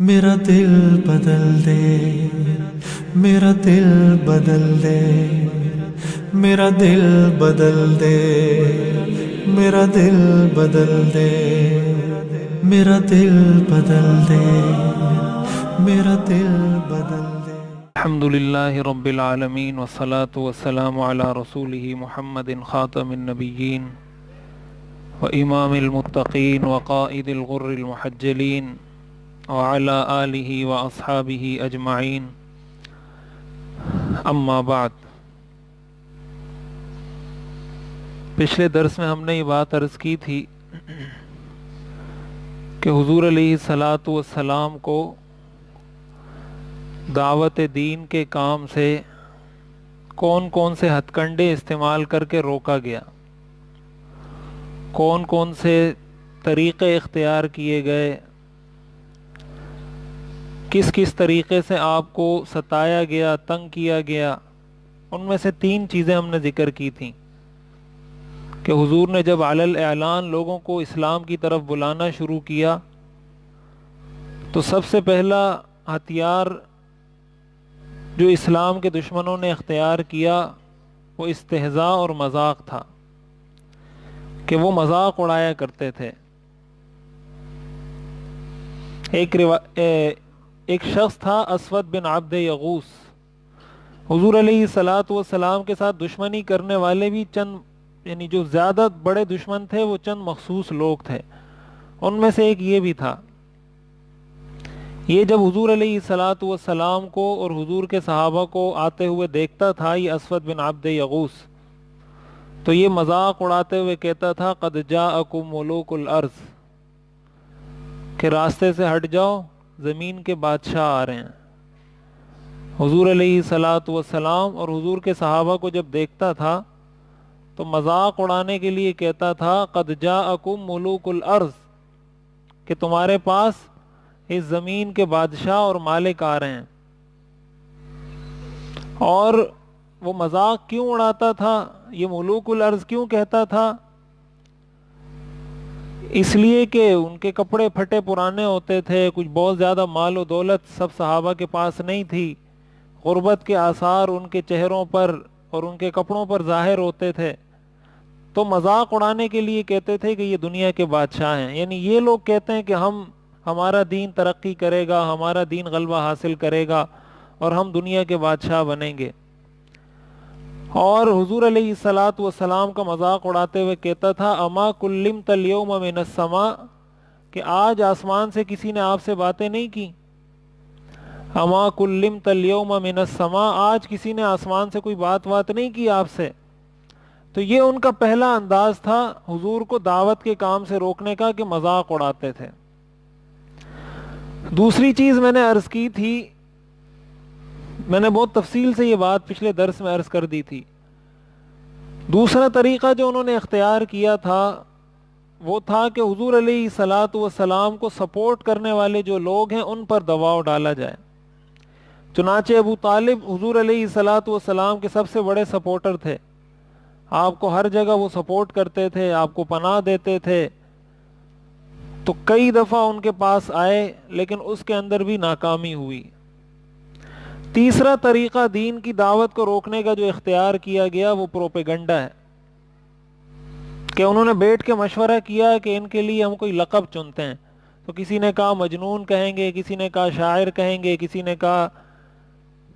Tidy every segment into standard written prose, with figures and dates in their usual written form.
میرا دل بدل دے، میرا دل بدل دے، میرا دل بدل دے، میرا دل بدل دے، میرا دل بدل دے، میرا دل بدل دے۔ الحمد للہ رب العالمین والصلاة والسلام علی رسولہ محمد خاتم النبیین وامام المتقین وقائد الغر المحجلین وعلی آلہ واصحابہ اجمعین، اما بعد۔ پچھلے درس میں ہم نے یہ بات عرض کی تھی کہ حضور علیہ الصلاۃ والسلام کو دعوت دین کے کام سے کون کون سے ہتھ کنڈے استعمال کر کے روکا گیا، کون کون سے طریقے اختیار کیے گئے، کس کس طریقے سے آپ کو ستایا گیا، تنگ کیا گیا۔ ان میں سے 3 چیزیں ہم نے ذکر کی تھیں کہ حضور نے جب علی الاعلان لوگوں کو اسلام کی طرف بلانا شروع کیا تو سب سے پہلا ہتھیار جو اسلام کے دشمنوں نے اختیار کیا وہ استہزاء اور مذاق تھا، کہ وہ مذاق اڑایا کرتے تھے۔ ایک شخص تھا اسود بن عبد یغوث، حضور علیہ الصلاۃ والسلام کے ساتھ دشمنی کرنے والے بھی چند، یعنی جو زیادہ بڑے دشمن تھے وہ چند مخصوص لوگ تھے، ان میں سے ایک یہ بھی تھا۔ یہ جب حضور علیہ الصلاۃ والسلام کو اور حضور کے صحابہ کو آتے ہوئے دیکھتا تھا، یہ اسود بن عبد یغوث، تو یہ مذاق اڑاتے ہوئے کہتا تھا قد جاءکم ملوک الارض، کہ راستے سے ہٹ جاؤ، زمین کے بادشاہ آ رہے ہیں۔ حضور علیہ الصلاۃ والسلام اور حضور کے صحابہ کو جب دیکھتا تھا تو مذاق اڑانے کے لیے کہتا تھا قد جاءکم ملوک الارض، کہ تمہارے پاس اس زمین کے بادشاہ اور مالک آ رہے ہیں۔ اور وہ مذاق کیوں اڑاتا تھا، یہ ملوک الارض کیوں کہتا تھا؟ اس لیے کہ ان کے کپڑے پھٹے پرانے ہوتے تھے، کچھ بہت زیادہ مال و دولت سب صحابہ کے پاس نہیں تھی، غربت کے آثار ان کے چہروں پر اور ان کے کپڑوں پر ظاہر ہوتے تھے، تو مذاق اڑانے کے لیے کہتے تھے کہ یہ دنیا کے بادشاہ ہیں، یعنی یہ لوگ کہتے ہیں کہ ہمارا دین ترقی کرے گا، ہمارا دین غلبہ حاصل کرے گا اور ہم دنیا کے بادشاہ بنیں گے۔ اور حضور علیہ الصلاۃ والسلام کا مذاق اڑاتے ہوئے کہتا تھا اما کلمت اليوم من السماء، کہ آج آسمان سے کسی نے آپ سے باتیں نہیں کی؟ اما کلمت اليوم من السماء، آج کسی نے آسمان سے کوئی بات نہیں کی آپ سے؟ تو یہ ان کا پہلا انداز تھا حضور کو دعوت کے کام سے روکنے کا، کہ مذاق اڑاتے تھے۔ دوسری چیز میں نے عرض کی تھی، میں نے بہت تفصیل سے یہ بات پچھلے درس میں عرض کر دی تھی، دوسرا طریقہ جو انہوں نے اختیار کیا تھا وہ تھا کہ حضور علیہ الصلاۃ والسلام کو سپورٹ کرنے والے جو لوگ ہیں ان پر دباؤ ڈالا جائے۔ چنانچہ ابو طالب حضور علیہ الصلاۃ والسلام کے سب سے بڑے سپورٹر تھے، آپ کو ہر جگہ وہ سپورٹ کرتے تھے، آپ کو پناہ دیتے تھے، تو کئی دفعہ ان کے پاس آئے لیکن اس کے اندر بھی ناکامی ہوئی۔ تیسرا طریقہ دین کی دعوت کو روکنے کا جو اختیار کیا گیا وہ پروپیگنڈا ہے، کہ انہوں نے بیٹھ کے مشورہ کیا کہ ان کے لیے ہم کوئی لقب چنتے ہیں، تو کسی نے کہا مجنون کہیں گے، کسی نے کہا شاعر کہیں گے، کسی نے کہا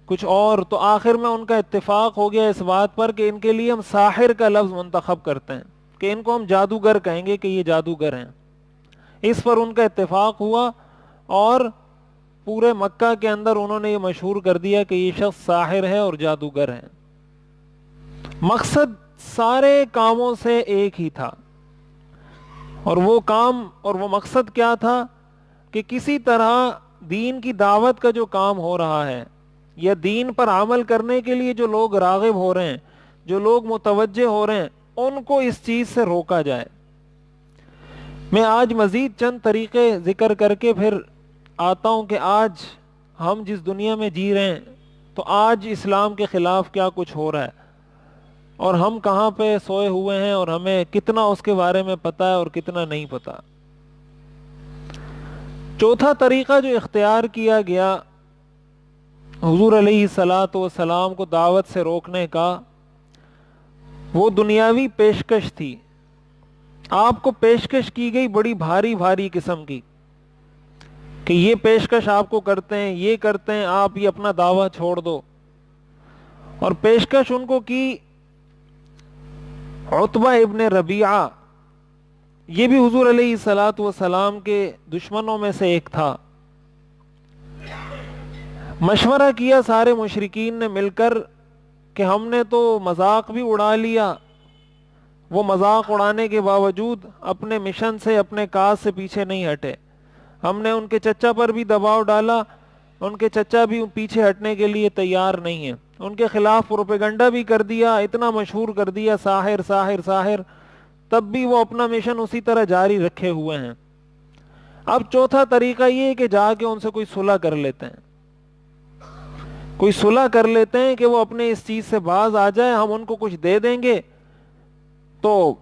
کچھ اور، تو آخر میں ان کا اتفاق ہو گیا اس بات پر کہ ان کے لیے ہم ساحر کا لفظ منتخب کرتے ہیں، کہ ان کو ہم جادوگر کہیں گے، کہ یہ جادوگر ہیں۔ اس پر ان کا اتفاق ہوا اور پورے مکہ کے اندر انہوں نے یہ مشہور کر دیا کہ یہ شخص ساحر ہے اور جادوگر ہے۔ مقصد سارے کاموں سے ایک ہی تھا، اور وہ کام اور وہ مقصد کیا تھا کہ کسی طرح دین کی دعوت کا جو کام ہو رہا ہے یا دین پر عمل کرنے کے لیے جو لوگ راغب ہو رہے ہیں، جو لوگ متوجہ ہو رہے ہیں، ان کو اس چیز سے روکا جائے۔ میں آج مزید چند طریقے ذکر کر کے پھر آتا ہوں کہ آج ہم جس دنیا میں جی رہے ہیں تو آج اسلام کے خلاف کیا کچھ ہو رہا ہے، اور ہم کہاں پہ سوئے ہوئے ہیں، اور ہمیں کتنا اس کے بارے میں پتہ ہے اور کتنا نہیں پتہ۔ چوتھا طریقہ جو اختیار کیا گیا حضور علیہ الصلاۃ والسلام کو دعوت سے روکنے کا، وہ دنیاوی پیشکش تھی۔ آپ کو پیشکش کی گئی بڑی بھاری بھاری قسم کی کہ یہ پیشکش آپ کو کرتے ہیں، یہ کرتے ہیں، آپ یہ اپنا دعویٰ چھوڑ دو۔ اور پیشکش ان کو کی عتبہ ابن ربیعہ، یہ بھی حضور علیہ الصلاۃ والسلام کے دشمنوں میں سے ایک تھا۔ مشورہ کیا سارے مشرکین نے مل کر کہ ہم نے تو مذاق بھی اڑا لیا، وہ مذاق اڑانے کے باوجود اپنے مشن سے، اپنے کاز سے پیچھے نہیں ہٹے۔ ہم نے ان کے چچا پر بھی دباؤ ڈالا، ان کے چچا بھی پیچھے ہٹنے کے لیے تیار نہیں ہیں، ان کے خلاف پروپیگنڈا بھی کر دیا، اتنا مشہور کر دیا ساحر ساحر ساحر، تب بھی وہ اپنا مشن اسی طرح جاری رکھے ہوئے ہیں۔ اب چوتھا طریقہ یہ ہے کہ جا کے ان سے کوئی صلح کر لیتے ہیں، کوئی صلح کر لیتے ہیں کہ وہ اپنے اس چیز سے باز آ جائے، ہم ان کو کچھ دے دیں گے تو،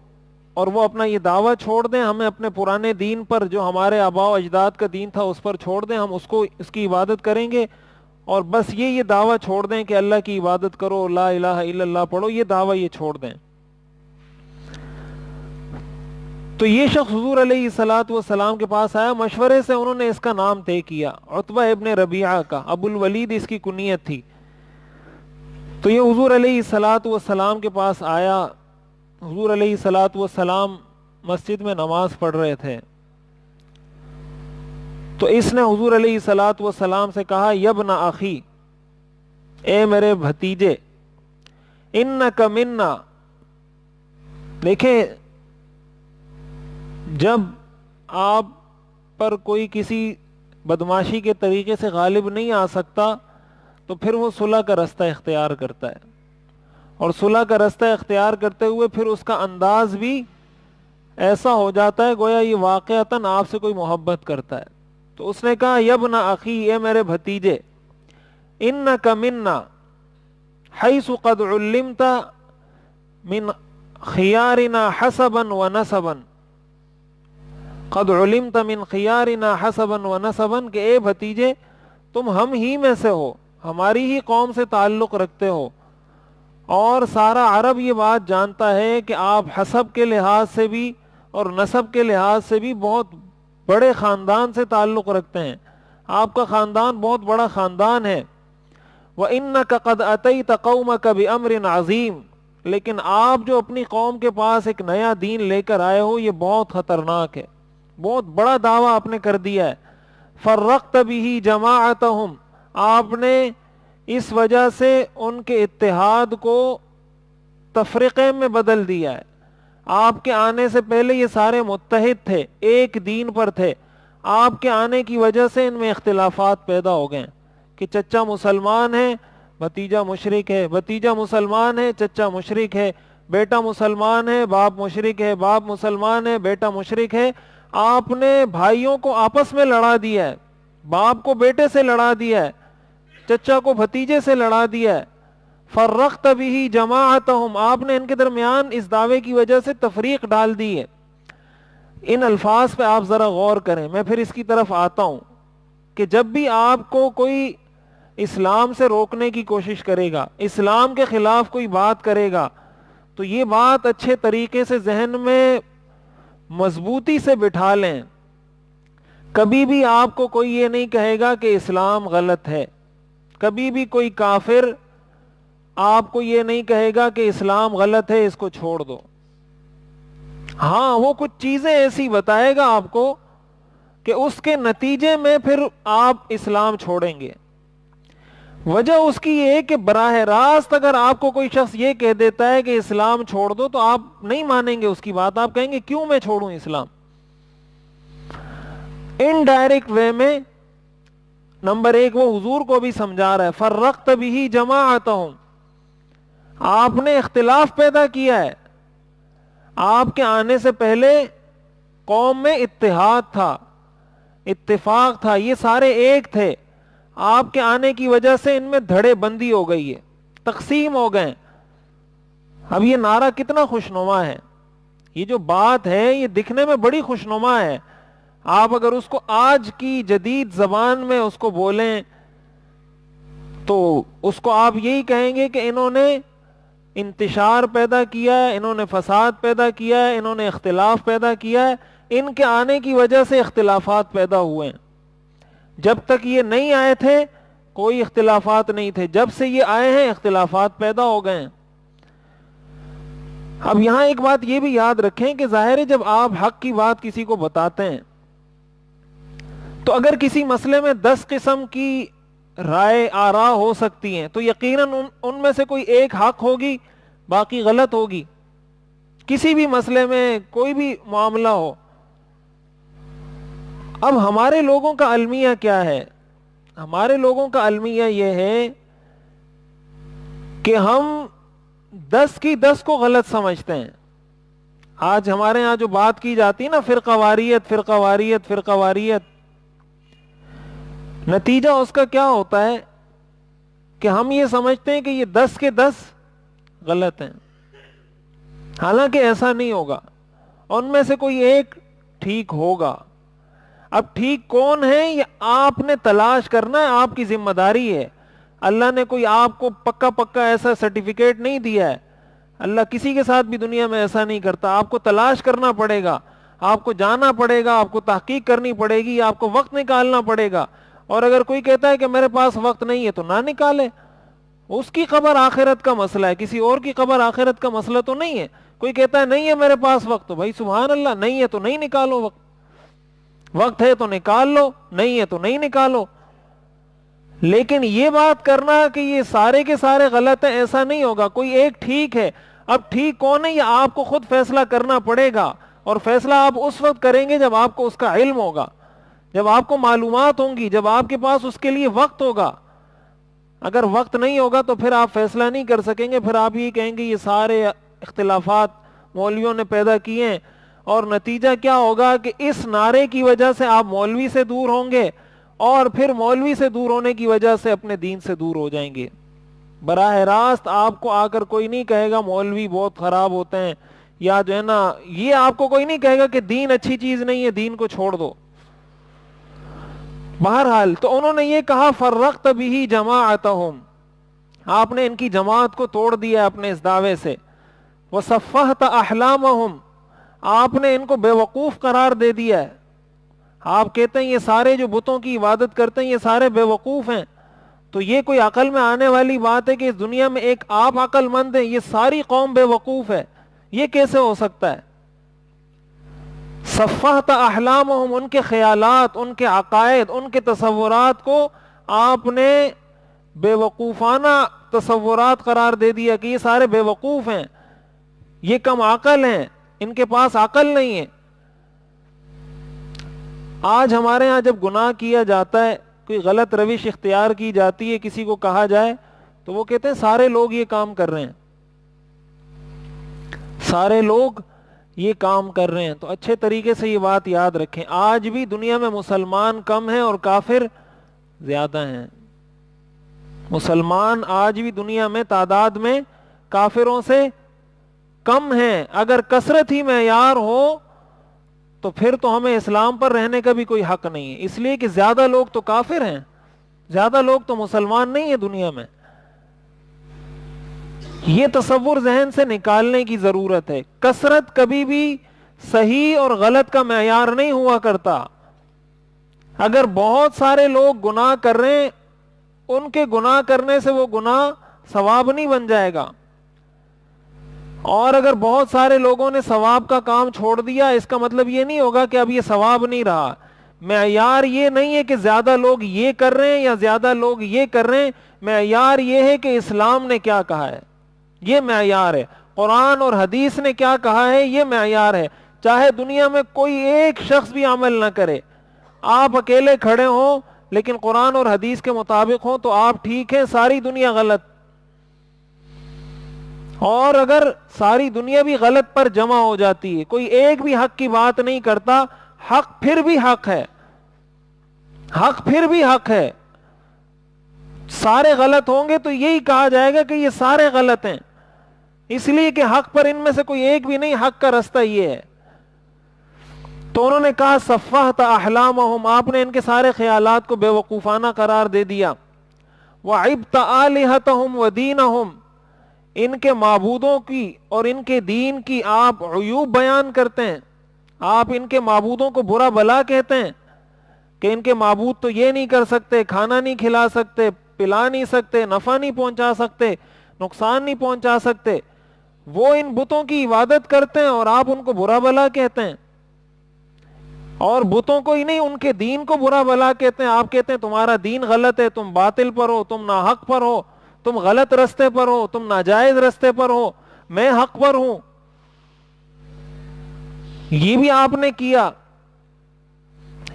اور وہ اپنا یہ دعویٰ چھوڑ دیں، ہمیں اپنے پرانے دین پر جو ہمارے آباء و اجداد کا دین تھا اس پر چھوڑ دیں، ہم اس کی عبادت کریں گے، اور بس یہ دعویٰ چھوڑ دیں کہ اللہ کی عبادت کرو، لا الہ الا اللہ پڑھو، یہ دعویٰ یہ چھوڑ دیں۔ تو یہ شخص حضور علیہ الصلاۃ والسلام کے پاس آیا، مشورے سے انہوں نے اس کا نام طے کیا، عتبہ ابن ربیعہ کا، ابو الولید اس کی کنیت تھی۔ تو یہ حضور علیہ الصلاۃ والسلام کے پاس آیا، حضور علیہ الصلاۃ والسلام مسجد میں نماز پڑھ رہے تھے، تو اس نے حضور علیہ الصلاۃ والسلام سے کہا، یبن اخی، اے میرے بھتیجے، انک منا، دیکھیں جب آپ پر کوئی کسی بدماشی کے طریقے سے غالب نہیں آ سکتا تو پھر وہ صلح کا رستہ اختیار کرتا ہے، اور صلح کا رستہ اختیار کرتے ہوئے پھر اس کا انداز بھی ایسا ہو جاتا ہے گویا یہ واقعتاً آپ سے کوئی محبت کرتا ہے۔ تو اس نے کہا، یبن اخی، اے میرے بھتیجے، انک منا حیث قد علمت من خیارنا حسبا و نسبا، قد علمت من خیارنا حسبا و نسبا، کہ اے بھتیجے تم ہم ہی میں سے ہو، ہماری ہی قوم سے تعلق رکھتے ہو، اور سارا عرب یہ بات جانتا ہے کہ آپ حسب کے لحاظ سے بھی اور نسب کے لحاظ سے بھی بہت بڑے خاندان سے تعلق رکھتے ہیں، آپ کا خاندان بہت بڑا خاندان ہے۔ وَإِنَّكَ قَدْ أَتَيْتَ قَوْمَكَ بِأَمْرٍ عَظِيمٍ، لیکن آپ جو اپنی قوم کے پاس ایک نیا دین لے کر آئے ہو یہ بہت خطرناک ہے، بہت بڑا دعویٰ آپ نے کر دیا ہے۔ فَرَّقْتَ بِهِ جَمَاعَتَهُمْ، آپ نے اس وجہ سے ان کے اتحاد کو تفرقے میں بدل دیا ہے۔ آپ کے آنے سے پہلے یہ سارے متحد تھے، ایک دین پر تھے، آپ کے آنے کی وجہ سے ان میں اختلافات پیدا ہو گئے کہ چچا مسلمان ہے بھتیجا مشرک ہے، بھتیجا مسلمان ہے چچا مشرک ہے، بیٹا مسلمان ہے باپ مشرک ہے، باپ مسلمان ہے بیٹا مشرک ہے۔ آپ نے بھائیوں کو آپس میں لڑا دیا ہے، باپ کو بیٹے سے لڑا دیا ہے، چچا کو بھتیجے سے لڑا دیا ہے۔ فرقت به جماعتهم، آپ نے ان کے درمیان اس دعوے کی وجہ سے تفریق ڈال دی ہے۔ ان الفاظ پہ آپ ذرا غور کریں، میں پھر اس کی طرف آتا ہوں کہ جب بھی آپ کو کوئی اسلام سے روکنے کی کوشش کرے گا، اسلام کے خلاف کوئی بات کرے گا، تو یہ بات اچھے طریقے سے ذہن میں مضبوطی سے بٹھا لیں۔ کبھی بھی آپ کو کوئی یہ نہیں کہے گا کہ اسلام غلط ہے، کبھی بھی کوئی کافر آپ کو یہ نہیں کہے گا کہ اسلام غلط ہے اس کو چھوڑ دو۔ ہاں وہ کچھ چیزیں ایسی بتائے گا آپ کو کہ اس کے نتیجے میں پھر آپ اسلام چھوڑیں گے۔ وجہ اس کی یہ کہ براہ راست اگر آپ کو کوئی شخص یہ کہہ دیتا ہے کہ اسلام چھوڑ دو تو آپ نہیں مانیں گے اس کی بات، آپ کہیں گے کیوں میں چھوڑوں اسلام۔ انڈائریکٹ وے میں نمبر ایک وہ حضور کو بھی سمجھا رہا ہے، فرقت به جماعتهم، آپ نے اختلاف پیدا کیا ہے۔ آپ کے آنے سے پہلے قوم میں اتحاد تھا، اتفاق تھا، یہ سارے ایک تھے، آپ کے آنے کی وجہ سے ان میں دھڑے بندی ہو گئی ہے، تقسیم ہو گئے۔ اب یہ نعرہ کتنا خوشنما ہے، یہ جو بات ہے یہ دکھنے میں بڑی خوشنما ہے، آپ اگر اس کو آج کی جدید زبان میں اس کو بولیں تو اس کو آپ یہی کہیں گے کہ انہوں نے انتشار پیدا کیا ہے، انہوں نے فساد پیدا کیا ہے، انہوں نے اختلاف پیدا کیا ہے، ان کے آنے کی وجہ سے اختلافات پیدا ہوئے ہیں۔ جب تک یہ نہیں آئے تھے کوئی اختلافات نہیں تھے، جب سے یہ آئے ہیں اختلافات پیدا ہو گئے ہیں۔ اب یہاں ایک بات یہ بھی یاد رکھیں کہ ظاہر ہے جب آپ حق کی بات کسی کو بتاتے ہیں تو اگر کسی مسئلے میں 10 قسم کی رائے آراء ہو سکتی ہیں تو یقیناً ان میں سے کوئی ایک حق ہوگی، باقی غلط ہوگی۔ کسی بھی مسئلے میں کوئی بھی معاملہ ہو۔ اب ہمارے لوگوں کا المیہ کیا ہے؟ ہمارے لوگوں کا المیہ یہ ہے کہ ہم 10 کی 10 کو غلط سمجھتے ہیں۔ آج ہمارے ہاں جو بات کی جاتی ہے نا، فرقہ واریت فرقہ واریت فرقہ واریت، نتیجہ اس کا کیا ہوتا ہے کہ ہم یہ سمجھتے ہیں کہ یہ 10 کے 10 غلط ہیں، حالانکہ ایسا نہیں ہوگا، ان میں سے کوئی ایک ٹھیک ہوگا۔ اب ٹھیک کون ہے یہ آپ نے تلاش کرنا ہے، آپ کی ذمہ داری ہے۔ اللہ نے کوئی آپ کو پکا ایسا سرٹیفکیٹ نہیں دیا ہے، اللہ کسی کے ساتھ بھی دنیا میں ایسا نہیں کرتا۔ آپ کو تلاش کرنا پڑے گا، آپ کو جانا پڑے گا، آپ کو تحقیق کرنی پڑے گی، آپ کو وقت نکالنا پڑے گا۔ اور اگر کوئی کہتا ہے کہ میرے پاس وقت نہیں ہے تو نہ نکالے، اس کی قبر آخرت کا مسئلہ ہے، کسی اور کی قبر آخرت کا مسئلہ تو نہیں ہے۔ کوئی کہتا ہے نہیں ہے میرے پاس وقت، تو بھائی سبحان اللہ، نہیں ہے تو نہیں نکالو وقت، وقت ہے تو نکال لو، نہیں ہے تو نہیں نکالو۔ لیکن یہ بات کرنا کہ یہ سارے کے سارے غلط ہیں، ایسا نہیں ہوگا، کوئی ایک ٹھیک ہے۔ اب ٹھیک کون ہے یہ آپ کو خود فیصلہ کرنا پڑے گا، اور فیصلہ آپ اس وقت کریں گے جب آپ کو اس کا علم ہوگا، جب آپ کو معلومات ہوں گی، جب آپ کے پاس اس کے لیے وقت ہوگا۔ اگر وقت نہیں ہوگا تو پھر آپ فیصلہ نہیں کر سکیں گے، پھر آپ یہ کہیں گے یہ سارے اختلافات مولویوں نے پیدا کیے ہیں، اور نتیجہ کیا ہوگا کہ اس نعرے کی وجہ سے آپ مولوی سے دور ہوں گے، اور پھر مولوی سے دور ہونے کی وجہ سے اپنے دین سے دور ہو جائیں گے۔ براہ راست آپ کو آ کر کوئی نہیں کہے گا مولوی بہت خراب ہوتے ہیں، یا جو ہے نا، یہ آپ کو کوئی نہیں کہے گا کہ دین اچھی چیز نہیں ہے، دین کو چھوڑ دو۔ بہرحال تو انہوں نے یہ کہا فرقت بہ جماعتہم، آپ نے ان کی جماعت کو توڑ دیا اپنے اس دعوے سے۔ وصفحت احلامہم، آپ نے ان کو بے وقوف قرار دے دیا ہے۔ آپ کہتے ہیں یہ سارے جو بتوں کی عبادت کرتے ہیں یہ سارے بے وقوف ہیں، تو یہ کوئی عقل میں آنے والی بات ہے کہ اس دنیا میں ایک آپ عقل مند ہیں، یہ ساری قوم بے وقوف ہے؟ یہ کیسے ہو سکتا ہے؟ صفحت احلامہم، ان کے خیالات، ان کے عقائد، ان کے تصورات کو آپ نے بے وقوفانہ تصورات قرار دے دیا کہ یہ سارے بے وقوف ہیں، یہ کم عقل ہیں، ان کے پاس عقل نہیں ہے۔ آج ہمارے ہاں جب گناہ کیا جاتا ہے، کوئی غلط روش اختیار کی جاتی ہے، کسی کو کہا جائے تو وہ کہتے ہیں سارے لوگ یہ کام کر رہے ہیں، سارے لوگ یہ کام کر رہے ہیں۔ تو اچھے طریقے سے یہ بات یاد رکھیں، آج بھی دنیا میں مسلمان کم ہیں اور کافر زیادہ ہیں۔ مسلمان آج بھی دنیا میں تعداد میں کافروں سے کم ہیں۔ اگر کثرت ہی معیار ہو تو پھر تو ہمیں اسلام پر رہنے کا بھی کوئی حق نہیں ہے، اس لیے کہ زیادہ لوگ تو کافر ہیں، زیادہ لوگ تو مسلمان نہیں ہیں دنیا میں۔ یہ تصور ذہن سے نکالنے کی ضرورت ہے۔ کثرت کبھی بھی صحیح اور غلط کا معیار نہیں ہوا کرتا۔ اگر بہت سارے لوگ گناہ کر رہے ہیں، ان کے گناہ کرنے سے وہ گناہ ثواب نہیں بن جائے گا، اور اگر بہت سارے لوگوں نے ثواب کا کام چھوڑ دیا، اس کا مطلب یہ نہیں ہوگا کہ اب یہ ثواب نہیں رہا۔ معیار یہ نہیں ہے کہ زیادہ لوگ یہ کر رہے ہیں یا زیادہ لوگ یہ کر رہے ہیں، معیار یہ ہے کہ اسلام نے کیا کہا ہے، یہ معیار ہے۔ قرآن اور حدیث نے کیا کہا ہے، یہ معیار ہے۔ چاہے دنیا میں کوئی ایک شخص بھی عمل نہ کرے، آپ اکیلے کھڑے ہوں لیکن قرآن اور حدیث کے مطابق ہوں تو آپ ٹھیک ہیں، ساری دنیا غلط۔ اور اگر ساری دنیا بھی غلط پر جمع ہو جاتی ہے، کوئی ایک بھی حق کی بات نہیں کرتا، حق پھر بھی حق ہے، حق پھر بھی حق ہے۔ سارے غلط ہوں گے تو یہی کہا جائے گا کہ یہ سارے غلط ہیں، اس لیے کہ حق پر ان میں سے کوئی ایک بھی نہیں، حق کا رستہ یہ ہے۔ تو انہوں نے کہا صفحت احلامہم، آپ نے ان کے سارے خیالات کو بے وقوفانہ قرار دے دیا. وعبت آلہتہم ودینہم، ان کے معبودوں کی اور ان کے دین کی آپ عیوب بیان کرتے ہیں. آپ ان کے معبودوں کو برا بلا کہتے ہیں کہ ان کے معبود تو یہ نہیں کر سکتے، کھانا نہیں کھلا سکتے، پلا نہیں سکتے، نفع نہیں پہنچا سکتے، نقصان نہیں پہنچا سکتے. وہ ان بتوں کی عبادت کرتے ہیں اور آپ ان کو برا بلا کہتے ہیں. اور بتوں کو ہی نہیں، ان کے دین کو برا بلا کہتے ہیں. آپ کہتے ہیں تمہارا دین غلط ہے، تم باطل پر ہو، تم ناحق پر ہو، تم غلط رستے پر ہو، تم ناجائز رستے پر ہو، میں حق پر ہوں. یہ بھی آپ نے کیا.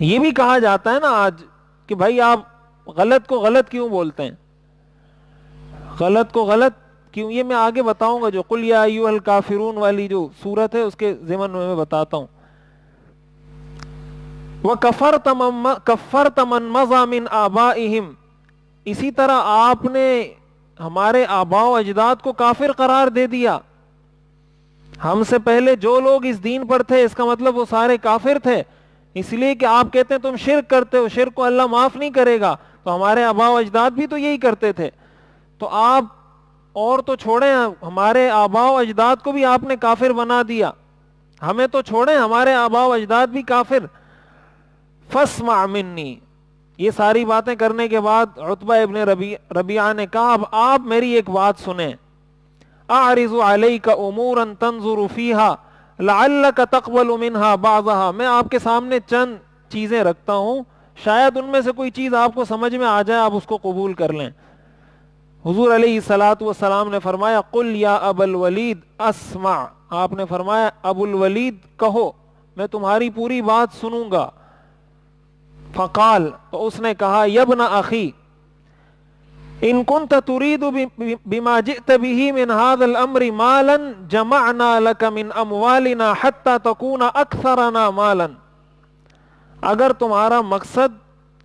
یہ بھی کہا جاتا ہے نا آج کہ بھائی آپ غلط کو غلط کیوں بولتے ہیں، غلط کو غلط کیوں. یہ میں آگے بتاؤں گا، جو قل یا ایھا الکافرون والی جو سورت ہے اس کے ضمن میں بتاتا ہوں. وَكَفَرْتَ مَن مَضَىٰ مِنْ آبَائِهِمْ، اسی طرح آپ نے ہمارے آباء و اجداد کو کافر قرار دے دیا. ہم سے پہلے جو لوگ اس دین پر تھے اس کا مطلب وہ سارے کافر تھے، اس لیے کہ آپ کہتے ہیں تم شرک کرتے ہو، شرک کو اللہ معاف نہیں کرے گا. تو ہمارے آباء و اجداد بھی تو یہی کرتے تھے. تو آپ اور تو چھوڑیں، ہمارے آباء و اجداد کو بھی آپ نے کافر بنا دیا. ہمیں تو چھوڑیں، ہمارے آباء و اجداد بھی کافر. فاسمع منی، یہ ساری باتیں کرنے کے بعد عتبہ ابن ربیعہ نے کہا اب آپ میری ایک بات سنیں. اعرض علیک امورا تنظر فیہا لعلک تقبل منہا بعضہا، میں آپ کے سامنے چند چیزیں رکھتا ہوں، شاید ان میں سے کوئی چیز آپ کو سمجھ میں آ جائے، آپ اس کو قبول کر لیں. حضور علیہ الصلوۃ والسلام نے فرمایا قل یا ابا الولید اسمع، آپ نے فرمایا ابو الولید کہو، میں تمہاری پوری بات سنوں گا. فقال، تو اس نے کہا یبن اخی ان کنت تريد بما جئت به من هذا الامر مالا جمعنا لك من اموالنا حتى تكون اكثرنا مالا. اگر تمہارا مقصد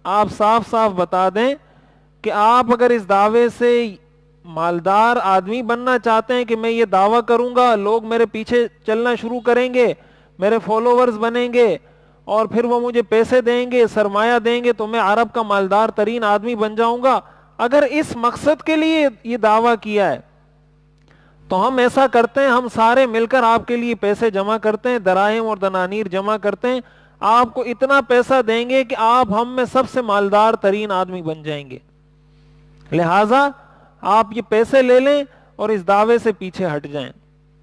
آپ صاف صاف بتا دیں کہ آپ اگر اس دعوے سے مالدار آدمی بننا چاہتے ہیں کہ میں یہ دعویٰ کروں گا، لوگ میرے پیچھے چلنا شروع کریں گے، میرے فالوورز بنیں گے اور پھر وہ مجھے پیسے دیں گے، سرمایہ دیں گے، تو میں عرب کا مالدار ترین آدمی بن جاؤں گا، اگر اس مقصد کے لیے یہ دعویٰ کیا ہے تو ہم ایسا کرتے ہیں، ہم سارے مل کر آپ کے لیے پیسے جمع کرتے ہیں، دراہم اور دنانیر جمع کرتے ہیں، آپ کو اتنا پیسہ دیں گے کہ آپ ہم میں سب سے مالدار ترین آدمی بن جائیں گے، لہٰذا آپ یہ پیسے لے لیں اور اس دعوے سے پیچھے ہٹ جائیں.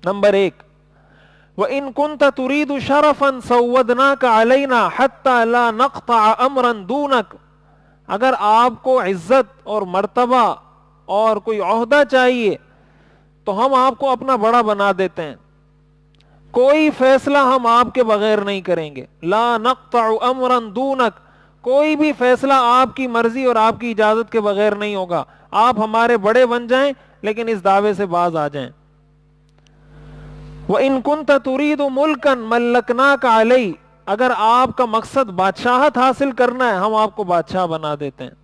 نمبر 1. وَإِن كُنْتَ تُرِيدُ شَرَفًا سَوَّدْنَاكَ عَلَيْنَا حَتَّى لَا نَقْطَعَ أَمْرًا دُونَكَ، اگر آپ کو عزت اور مرتبہ اور کوئی عہدہ چاہیے تو ہم آپ کو اپنا بڑا بنا دیتے ہیں، کوئی فیصلہ ہم آپ کے بغیر نہیں کریں گے. لا نقطع امرا دونک، کوئی بھی فیصلہ آپ کی مرضی اور آپ کی اجازت کے بغیر نہیں ہوگا، آپ ہمارے بڑے بن جائیں لیکن اس دعوے سے باز آ جائیں. وَإِن كُنْتَ تُرِيدُ مُلْكًا مَلَّكْنَاكَ عَلَيْهِ، اگر آپ کا مقصد بادشاہت حاصل کرنا ہے ہم آپ کو بادشاہ بنا دیتے ہیں.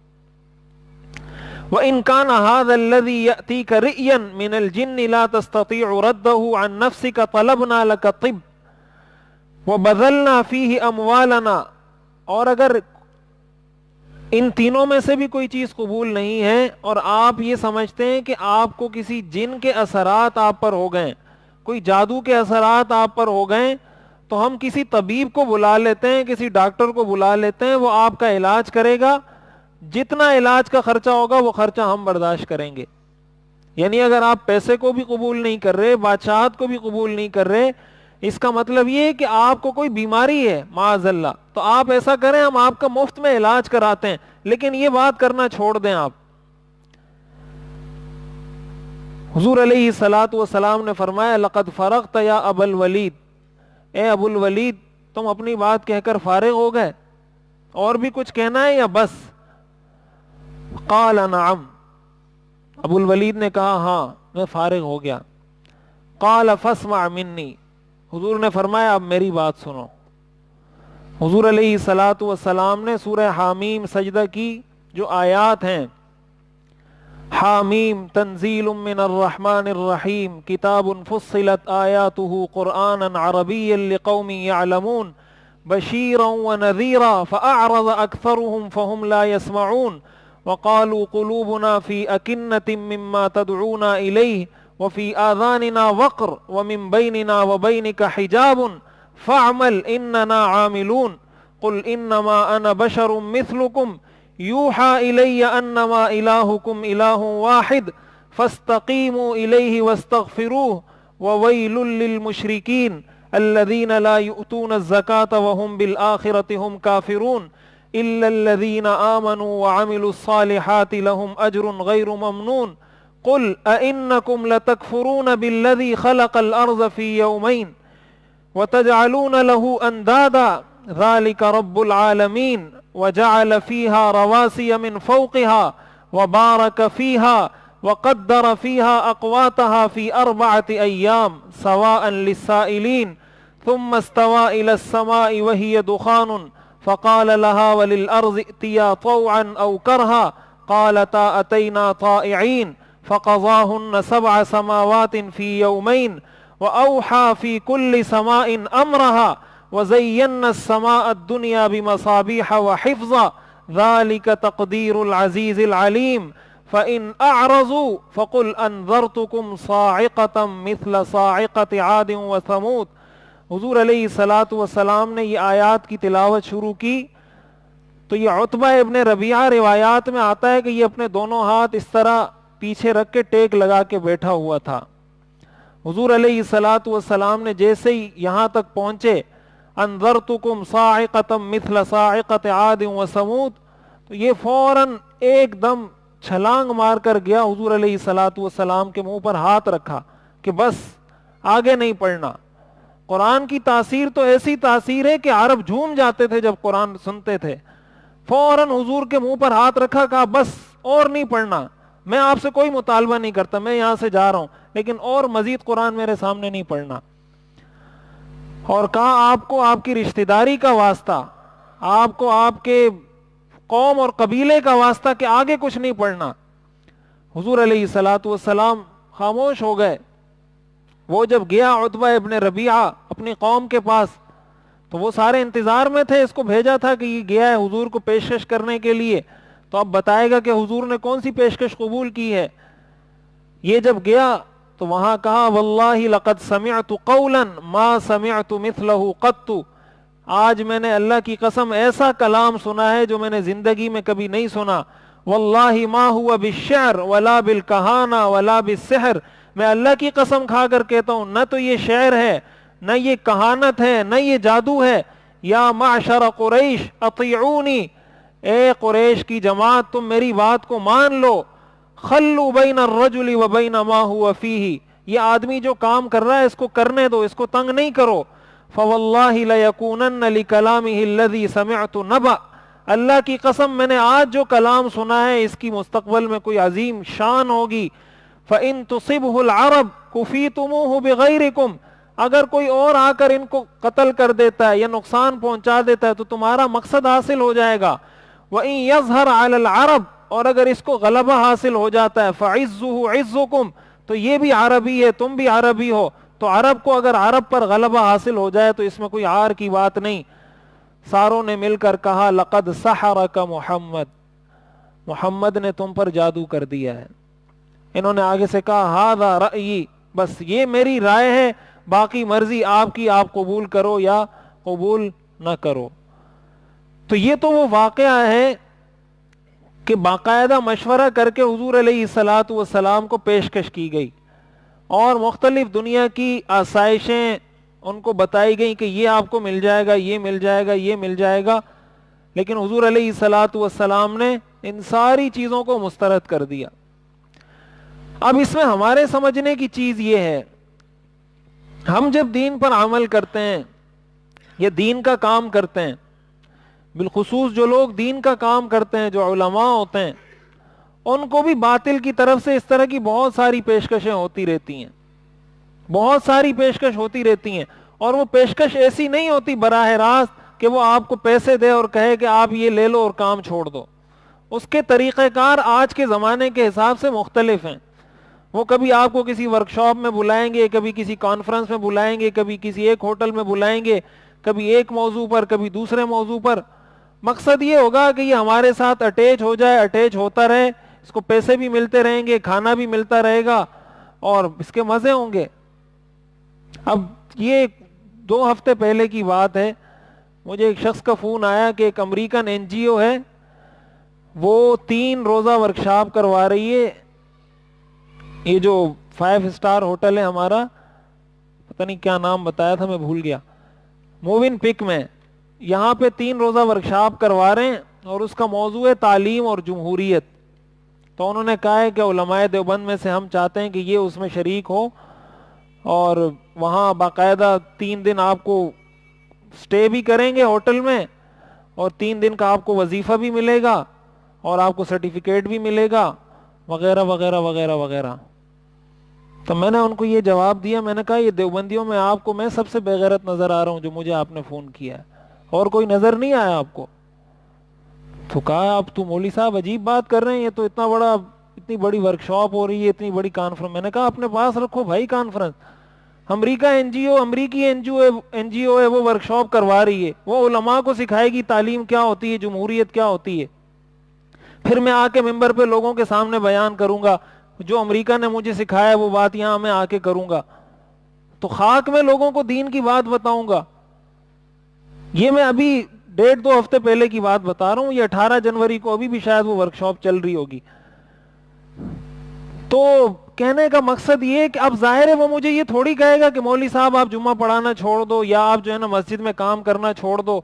وَإِن كَانَ هَذَا الَّذِي يَأْتِيكَ رِئْيًا مِنَ الْجِنِّ لَا تَسْتَطِيعُ رَدَّهُ عَن نَفْسِكَ طَلَبْنَا لَكَ طِبْ وَبَذَلْنَا فِيهِ أَمْوَالَنَا، اور اگر ان تینوں میں سے بھی کوئی چیز قبول نہیں ہے اور آپ یہ سمجھتے ہیں کہ آپ کو کسی جن کے اثرات آپ پر ہو گئے، کوئی جادو کے اثرات آپ پر ہو گئے، تو ہم کسی طبیب کو بلا لیتے ہیں، کسی ڈاکٹر کو بلا لیتے ہیں، وہ آپ کا علاج کرے گا، جتنا علاج کا خرچہ ہوگا وہ خرچہ ہم برداشت کریں گے. یعنی اگر آپ پیسے کو بھی قبول نہیں کر رہے، بادشاہت کو بھی قبول نہیں کر رہے، اس کا مطلب یہ ہے کہ آپ کو کوئی بیماری ہے معاذ اللہ، تو آپ ایسا کریں ہم آپ کا مفت میں علاج کراتے ہیں، لیکن یہ بات کرنا چھوڑ دیں آپ. حضور علیہ الصلوۃ والسلام نے فرمایا لقد فرغت یا ابا الولید، اے ابو الولید تم اپنی بات کہہ کر فارغ ہو گئے، اور بھی کچھ کہنا ہے یا بس؟ قال نعم، ابو الولید نے کہا ہاں میں فارغ ہو گیا. قال فاسمع منی، حضور نے فرمایا اب میری بات سنو. حضور علیہ الصلوۃ والسلام نے سورہ حامیم سجدہ کی جو آیات ہیں، حامیم تنزیل من الرحمن الرحیم کتاب فصلت آیاتہ قرآنا عربیا لقوم یعلمون بشيرا ونذيرا فأعرض أكثرهم فهم لا يسمعون وقالوا قلوبنا في أكنة مما تدعونا إليه وفي آذاننا وقر ومن بيننا وبينك حجاب فاعمل إننا عاملون قل إنما أنا بشر مثلكم يوحى إلي أنما إلهكم إله واحد فاستقيموا إليه واستغفروه وويل للمشركين الذين لا يؤتون الزكاة وهم بالآخرة هم كافرون إلا الذين آمنوا وعملوا الصالحات لهم أجر غير ممنون قل أئنكم لتكفرون بالذي خلق الأرض في يومين وتجعلون له أندادا ذلك رب العالمين وجعل فيها رواسي من فوقها وبارك فيها وقدر فيها أقواتها في 4 أيام سواء للسائلين ثم استوى إلى السماء وهي دخان فقال لها وللأرض ائتيا طوعا أو كرها قالتا أتينا طائعين فقضاهن 7 سماوات في يومين وأوحى في كل سماء أمرها وزينا السماء الدنيا بمصابيح وحفظا ذلك تقدير العزيز العليم فإن أعرضوا فقل أنذرتكم صاعقة مثل صاعقة عاد وثمود. حضور علیہ الصلوۃ والسلام نے یہ آیات کی تلاوت شروع کی تو یہ عتبہ ابن ربیعہ روایات میں آتا ہے کہ یہ اپنے دونوں ہاتھ اس طرح پیچھے رکھ کے ٹیک لگا کے بیٹھا ہوا تھا. حضور علیہ الصلوۃ والسلام نے جیسے ہی یہاں تک پہنچے انذرتکم صاعقۃ مثل صاعقۃ عاد وثمود تو یہ فوراً ایک دم چھلانگ مار کر گیا, حضور علیہ الصلوۃ والسلام کے منہ پر ہاتھ رکھا کہ بس آگے نہیں پڑھنا. قرآن کی تاثیر تو ایسی تاثیر ہے کہ عرب جھوم جاتے تھے جب قرآن سنتے تھے. فوراً حضور کے منہ پر ہاتھ رکھا, کہا بس اور نہیں پڑھنا, میں آپ سے کوئی مطالبہ نہیں کرتا, میں یہاں سے جا رہا ہوں لیکن اور مزید قرآن میرے سامنے نہیں پڑھنا. اور کہا آپ کو آپ کی رشتہ داری کا واسطہ, آپ کو آپ کے قوم اور قبیلے کا واسطہ کہ آگے کچھ نہیں پڑھنا. حضور علیہ الصلوۃ والسلام خاموش ہو گئے. وہ جب گیا عتبہ ابن ربیعہ اپنی قوم کے پاس تو وہ سارے انتظار میں تھے, اس کو بھیجا تھا کہ یہ گیا ہے حضور کو پیشکش کرنے کے لیے, تو اب بتائے گا کہ حضور نے کون سی پیشکش قبول کی ہے. یہ جب گیا تو وہاں کہا واللہ لقد سمعت قولا ما سمعت مثلہ قط, آج میں نے اللہ کی قسم ایسا کلام سنا ہے جو میں نے زندگی میں کبھی نہیں سنا. واللہ ما ہوا بالشعر ولا بالکہانہ ولا بالسحر, میں اللہ کی قسم کھا کر کہتا ہوں نہ تو یہ شعر ہے, نہ یہ کہانت ہے, نہ یہ جادو ہے. یا معشر قریش اطیعونی, اے قریش کی جماعت تم میری بات کو مان لو. خلوا بین الرجل وبین ما هو فیہ, یہ آدمی جو کام کر رہا ہے اس کو کرنے دو, اس کو تنگ نہیں کرو. فواللہ لیکونن لکلامہ الذی سمعت نبأ, اللہ کی قسم میں نے آج جو کلام سنا ہے اس کی مستقبل میں کوئی عظیم شان ہوگی. فإن تصبہ العرب کفیتموہ بغیرکم, اگر کوئی اور آ کر ان کو قتل کر دیتا ہے یا نقصان پہنچا دیتا ہے تو تمہارا مقصد حاصل ہو جائے گا. وإن یظہر علی العرب, اور اگر اس کو غلبہ حاصل ہو جاتا ہے فعزہ عزکم, تو یہ بھی عربی ہے تم بھی عربی ہو, تو عرب کو اگر عرب پر غلبہ حاصل ہو جائے تو اس میں کوئی عار کی بات نہیں. ساروں نے مل کر کہا لقد سحرک محمد, محمد نے تم پر جادو کر دیا ہے. انہوں نے آگے سے کہا ھذا رأیی, بس یہ میری رائے ہے, باقی مرضی آپ کی, آپ قبول کرو یا قبول نہ کرو. تو یہ تو وہ واقعہ ہے کہ باقاعدہ مشورہ کر کے حضور علیہ الصلوۃ والسلام کو پیشکش کی گئی اور مختلف دنیا کی آسائشیں ان کو بتائی گئی کہ یہ آپ کو مل جائے گا, یہ مل جائے گا, یہ مل جائے گا. لیکن حضور علیہ الصلوۃ والسلام نے ان ساری چیزوں کو مسترد کر دیا. اب اس میں ہمارے سمجھنے کی چیز یہ ہے, ہم جب دین پر عمل کرتے ہیں یا دین کا کام کرتے ہیں, بالخصوص جو لوگ دین کا کام کرتے ہیں, جو علماء ہوتے ہیں, ان کو بھی باطل کی طرف سے اس طرح کی بہت ساری پیشکشیں ہوتی رہتی ہیں, بہت ساری پیشکش ہوتی رہتی ہیں. اور وہ پیشکش ایسی نہیں ہوتی براہ راست کہ وہ آپ کو پیسے دے اور کہے کہ آپ یہ لے لو اور کام چھوڑ دو. اس کے طریقہ کار آج کے زمانے کے حساب سے مختلف ہیں. وہ کبھی آپ کو کسی ورکشاپ میں بلائیں گے, کبھی کسی کانفرنس میں بلائیں گے, کبھی کسی ایک ہوٹل میں بلائیں گے, کبھی ایک موضوع پر کبھی دوسرے موضوع پر. مقصد یہ ہوگا کہ یہ ہمارے ساتھ اٹیچ ہو جائے, اٹیچ ہوتا رہے, اس کو پیسے بھی ملتے رہیں گے, کھانا بھی ملتا رہے گا اور اس کے مزے ہوں گے. اب یہ 2 ہفتے پہلے کی بات ہے, مجھے ایک شخص کا فون آیا کہ ایک امریکن NGO ہے, وہ 3 روزہ ورکشاپ کروا رہی ہے. یہ جو 5 اسٹار ہوٹل ہے ہمارا, پتہ نہیں کیا نام بتایا تھا میں بھول گیا, موون پک میں, یہاں پہ 3 روزہ ورکشاپ کروا رہے ہیں اور اس کا موضوع ہے تعلیم اور جمہوریت. تو انہوں نے کہا ہے کہ علماء دیوبند میں سے ہم چاہتے ہیں کہ یہ اس میں شریک ہو, اور وہاں باقاعدہ 3 دن آپ کو سٹے بھی کریں گے ہوٹل میں, اور 3 دن کا آپ کو وظیفہ بھی ملے گا اور آپ کو سرٹیفکیٹ بھی ملے گا وغیرہ وغیرہ وغیرہ وغیرہ. تو میں نے ان کو یہ جواب دیا, میں نے کہا یہ دیوبندیوں میں آپ کو میں سب سے بے غیرت نظر آ رہا ہوں جو مجھے آپ نے فون کیا ہے, اور کوئی نظر نہیں آیا آپ کو؟ تو کہا آپ تو مولوی صاحب عجیب بات کر رہے ہیں, یہ تو اتنی بڑی ورکشاپ ہو رہی ہے, اتنی بڑی کانفرنس. میں نے کہا اپنے پاس رکھو بھائی کانفرنس. امریکی NGO ہے, وہ ورکشاپ کروا رہی ہے, وہ علماء کو سکھائے گی تعلیم کیا ہوتی ہے, جمہوریت کیا ہوتی ہے. پھر میں آ کے ممبر پہ لوگوں کے سامنے بیان کروں گا جو امریکہ نے مجھے سکھایا, وہ بات یہاں میں آ کے کروں گا. تو خاک میں لوگوں کو دین کی بات بتاؤں گا. یہ میں ابھی 1.5-2 ہفتے پہلے کی بات بتا رہا ہوں, یہ 18 جنوری کو ابھی بھی شاید وہ ورکشاپ چل رہی ہوگی. تو کہنے کا مقصد یہ ہے کہ اب ظاہر ہے وہ مجھے یہ تھوڑی کہے گا کہ مولوی صاحب آپ جمعہ پڑھانا چھوڑ دو, یا آپ جو ہے نا مسجد میں کام کرنا چھوڑ دو.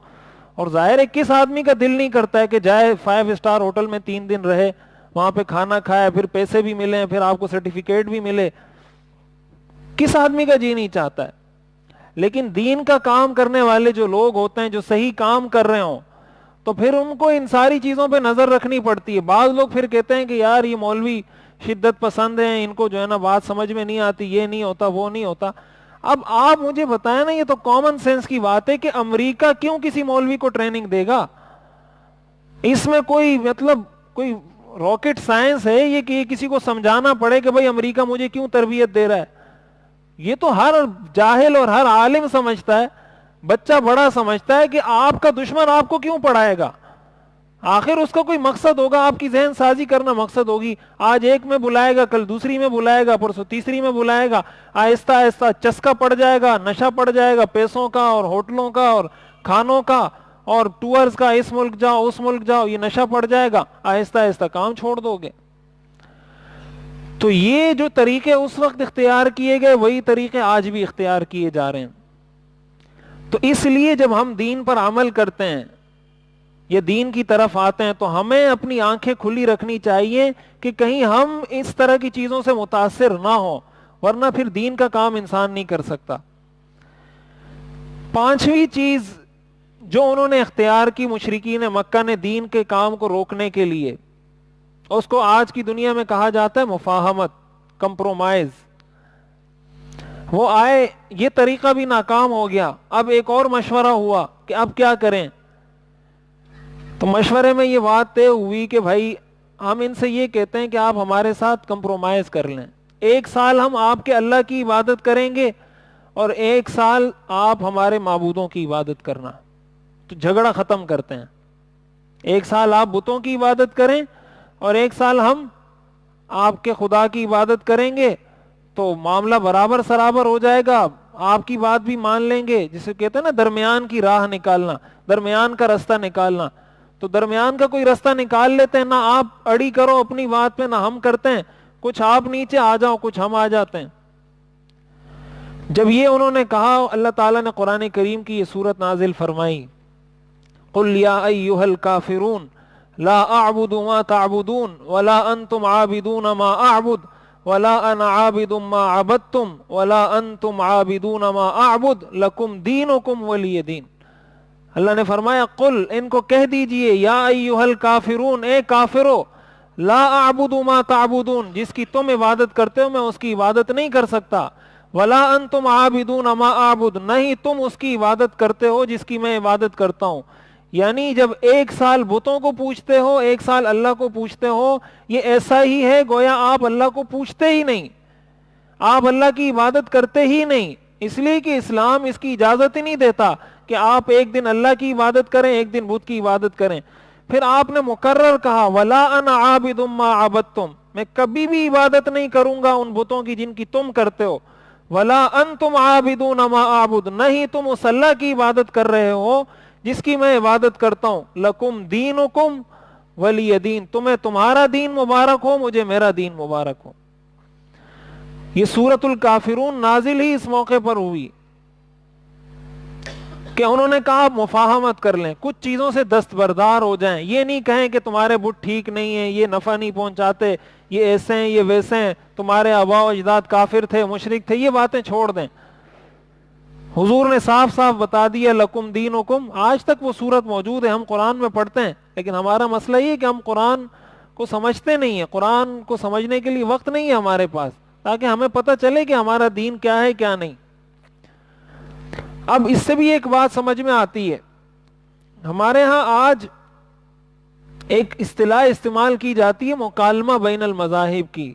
اور ظاہر ہے کس آدمی کا دل نہیں کرتا ہے کہ جائے 5 اسٹار ہوٹل میں 3 دن رہے, وہاں پہ کھانا کھائے, پھر پیسے بھی ملیں, پھر آپ کو سرٹیفکیٹ بھی ملے. کس آدمی کا جی نہیں چاہتا ہے؟ لیکن دین کا کام کرنے والے جو لوگ ہوتے ہیں, جو صحیح کام کر رہے ہوں, تو پھر ان کو ان ساری چیزوں پہ نظر رکھنی پڑتی ہے. بعض لوگ پھر کہتے ہیں کہ یار یہ مولوی شدت پسند ہیں, ان کو جو ہے نا بات سمجھ میں نہیں آتی, یہ نہیں ہوتا وہ نہیں ہوتا. اب آپ مجھے بتائیں نا, یہ تو کامن سینس کی بات ہے کہ امریکہ کیوں کسی مولوی کو ٹریننگ دے گا؟ اس میں کوئی کوئی راکٹ سائنس ہے یہ کہ کسی کو سمجھانا پڑے کہ بھائی امریکہ مجھے کیوں تربیت دے رہا ہے؟ یہ تو ہر جاہل اور ہر عالم سمجھتا ہے, بچہ بڑا سمجھتا ہے کہ آپ کا دشمن آپ کو کیوں پڑھائے گا. آخر اس کا کوئی مقصد ہوگا, آپ کی ذہن سازی کرنا مقصد ہوگی. آج ایک میں بلائے گا, کل دوسری میں بلائے گا, پرسوں تیسری میں بلائے گا. آہستہ آہستہ چسکا پڑ جائے گا, نشہ پڑ جائے گا پیسوں کا اور ہوٹلوں کا اور کھانوں کا اور ٹورز کا, اس ملک جاؤ اس ملک جاؤ, یہ نشہ پڑ جائے گا. آہستہ آہستہ کام چھوڑ دو گے. تو یہ جو طریقے اس وقت اختیار کیے گئے, وہی طریقے آج بھی اختیار کیے جا رہے ہیں. تو اس لیے جب ہم دین پر عمل کرتے ہیں یا دین کی طرف آتے ہیں, تو ہمیں اپنی آنکھیں کھلی رکھنی چاہیے کہ کہیں ہم اس طرح کی چیزوں سے متاثر نہ ہوں, ورنہ پھر دین کا کام انسان نہیں کر سکتا. 5ویں چیز جو انہوں نے اختیار کی مشرکین مکہ نے دین کے کام کو روکنے کے لیے, اس کو آج کی دنیا میں کہا جاتا ہے مفاہمت, کمپرومائز. وہ آئے, یہ طریقہ بھی ناکام ہو گیا, اب ایک اور مشورہ ہوا کہ اب کیا کریں. تو مشورے میں یہ بات طے ہوئی کہ بھائی ہم ان سے یہ کہتے ہیں کہ آپ ہمارے ساتھ کمپرومائز کر لیں, 1 سال ہم آپ کے اللہ کی عبادت کریں گے اور 1 سال آپ ہمارے معبودوں کی عبادت کرنا. تو جھگڑا ختم کرتے ہیں, 1 سال آپ بتوں کی عبادت کریں اور 1 سال ہم آپ کے خدا کی عبادت کریں گے. تو معاملہ برابر سرابر ہو جائے گا, آپ کی بات بھی مان لیں گے, جسے کہتے ہیں نا درمیان کی راہ نکالنا, درمیان کا رستہ نکالنا. تو درمیان کا کوئی رستہ نکال لیتے ہیں, نہ آپ اڑی کرو اپنی بات پہ, نہ ہم کرتے ہیں, کچھ آپ نیچے آ جاؤ کچھ ہم آ جاتے ہیں. جب یہ انہوں نے کہا, اللہ تعالیٰ نے قرآن کریم کی یہ سورت نازل فرمائی, قل یا ایھا الکافرون لا اعبد ما تعبدون ولا انتم عابدون ما اعبد ولا انا عابد ما عبدتم ولا انتم عابدون ما اعبد لکم دینکم ولی دین. اللہ نے فرمایا قل, ان کو کہہ دیجئے, یا ایھا الکافرون, اے کافرو, لا اعبد ما تعبدون, جس کی تم عبادت کرتے ہو میں اس کی عبادت نہیں کر سکتا, ولا انتم عابدون ما اعبد, نہیں تم اس کی عبادت کرتے ہو جس کی میں عبادت کرتا ہوں. یعنی جب 1 سال بتوں کو پوچھتے ہو, 1 سال اللہ کو پوچھتے ہو, یہ ایسا ہی ہے گویا آپ اللہ کو پوچھتے ہی نہیں, آپ اللہ کی عبادت کرتے ہی نہیں, اس لیے کہ اسلام اس کی اجازت ہی نہیں دیتا. کہ آپ ایک دن اللہ کی عبادت کریں، ایک دن بت کی عبادت کریں. پھر آپ نے مقرر کہا وَلَا أَنَا عَابِدٌ مَّا عَبَدتُّمْ، میں کبھی بھی عبادت نہیں کروں گا ان بتوں کی جن کی تم کرتے ہو. وَلَا أَنْتُمْ عَابِدُونَ مَا أَعْبُدُ، نہیں تم اس اللہ کی عبادت کر رہے ہو جس کی میں عبادت کرتا ہوں. لَكُمْ دِينُكُمْ وَلِيَ دِينِ، تمہیں تمہارا دین مبارک ہو، مجھے میرا دین مبارک ہو. یہ سورۃ الکافرون نازل ہی اس موقع پر ہوئی کہ انہوں نے کہا مفاہمت کر لیں، کچھ چیزوں سے دستبردار ہو جائیں. یہ نہیں کہیں کہ تمہارے بت ٹھیک نہیں ہیں، یہ نفع نہیں پہنچاتے، یہ ایسے ہیں، یہ ویسے ہیں، تمہارے آباء و اجداد کافر تھے، مشرک تھے. یہ باتیں چھوڑ دیں. حضور نے صاف صاف بتا دیا لکم دینکم. آج تک وہ صورت موجود ہے، ہم قرآن میں پڑھتے ہیں، لیکن ہمارا مسئلہ یہ ہے کہ ہم قرآن کو سمجھتے نہیں ہیں. قرآن کو سمجھنے کے لیے وقت نہیں ہے ہمارے پاس، تاکہ ہمیں پتہ چلے کہ ہمارا دین کیا ہے کیا نہیں. اب اس سے بھی ایک بات سمجھ میں آتی ہے، ہمارے ہاں آج ایک اصطلاح استعمال کی جاتی ہے مکالمہ بین المذاہب کی.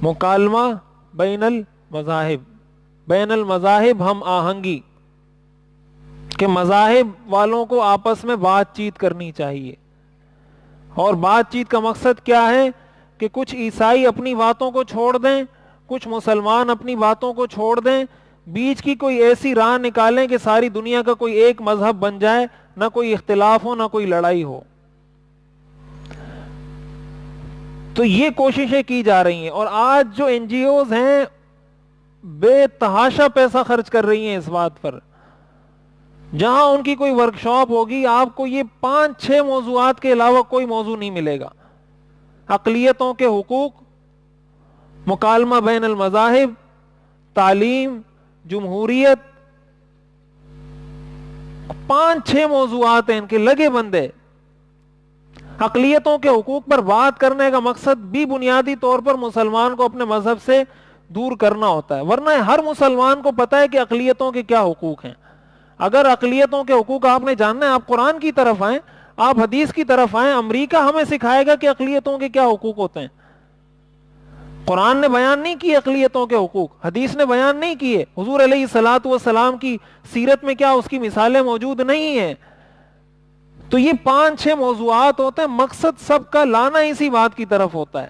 مکالمہ بین المذاہب، بین المذاہب ہم آہنگی، کہ مذاہب والوں کو آپس میں بات چیت کرنی چاہیے. اور بات چیت کا مقصد کیا ہے کہ کچھ عیسائی اپنی باتوں کو چھوڑ دیں، کچھ مسلمان اپنی باتوں کو چھوڑ دیں، بیچ کی کوئی ایسی راہ نکالیں کہ ساری دنیا کا کوئی ایک مذہب بن جائے، نہ کوئی اختلاف ہو، نہ کوئی لڑائی ہو. تو یہ کوششیں کی جا رہی ہیں. اور آج جو این جی اوز ہیں بے تحاشا پیسہ خرچ کر رہی ہیں اس بات پر. جہاں ان کی کوئی ورکشاپ ہوگی، آپ کو یہ 5-6 موضوعات کے علاوہ کوئی موضوع نہیں ملے گا. اقلیتوں کے حقوق، مکالمہ بین المذاہب، تعلیم، جمہوریت، 5-6 موضوعات ہیں ان کے لگے بندے. اقلیتوں کے حقوق پر بات کرنے کا مقصد بھی بنیادی طور پر مسلمان کو اپنے مذہب سے دور کرنا ہوتا ہے. ورنہ ہر مسلمان کو پتا ہے کہ اقلیتوں کے کیا حقوق ہیں. اگر اقلیتوں کے حقوق آپ نے جاننا ہے، آپ قرآن کی طرف آئیں، آپ حدیث کی طرف آئیں. امریکہ ہمیں سکھائے گا کہ اقلیتوں کے کیا حقوق ہوتے ہیں. قرآن نے بیان نہیں کیے اقلیتوں کے حقوق، حدیث نے بیان نہیں کیے. حضور علیہ الصلوۃ والسلام کی سیرت میں کیا اس کی مثالیں موجود نہیں ہیں. تو یہ 5-6 موضوعات ہوتے ہیں، مقصد سب کا لانا اسی بات کی طرف ہوتا ہے.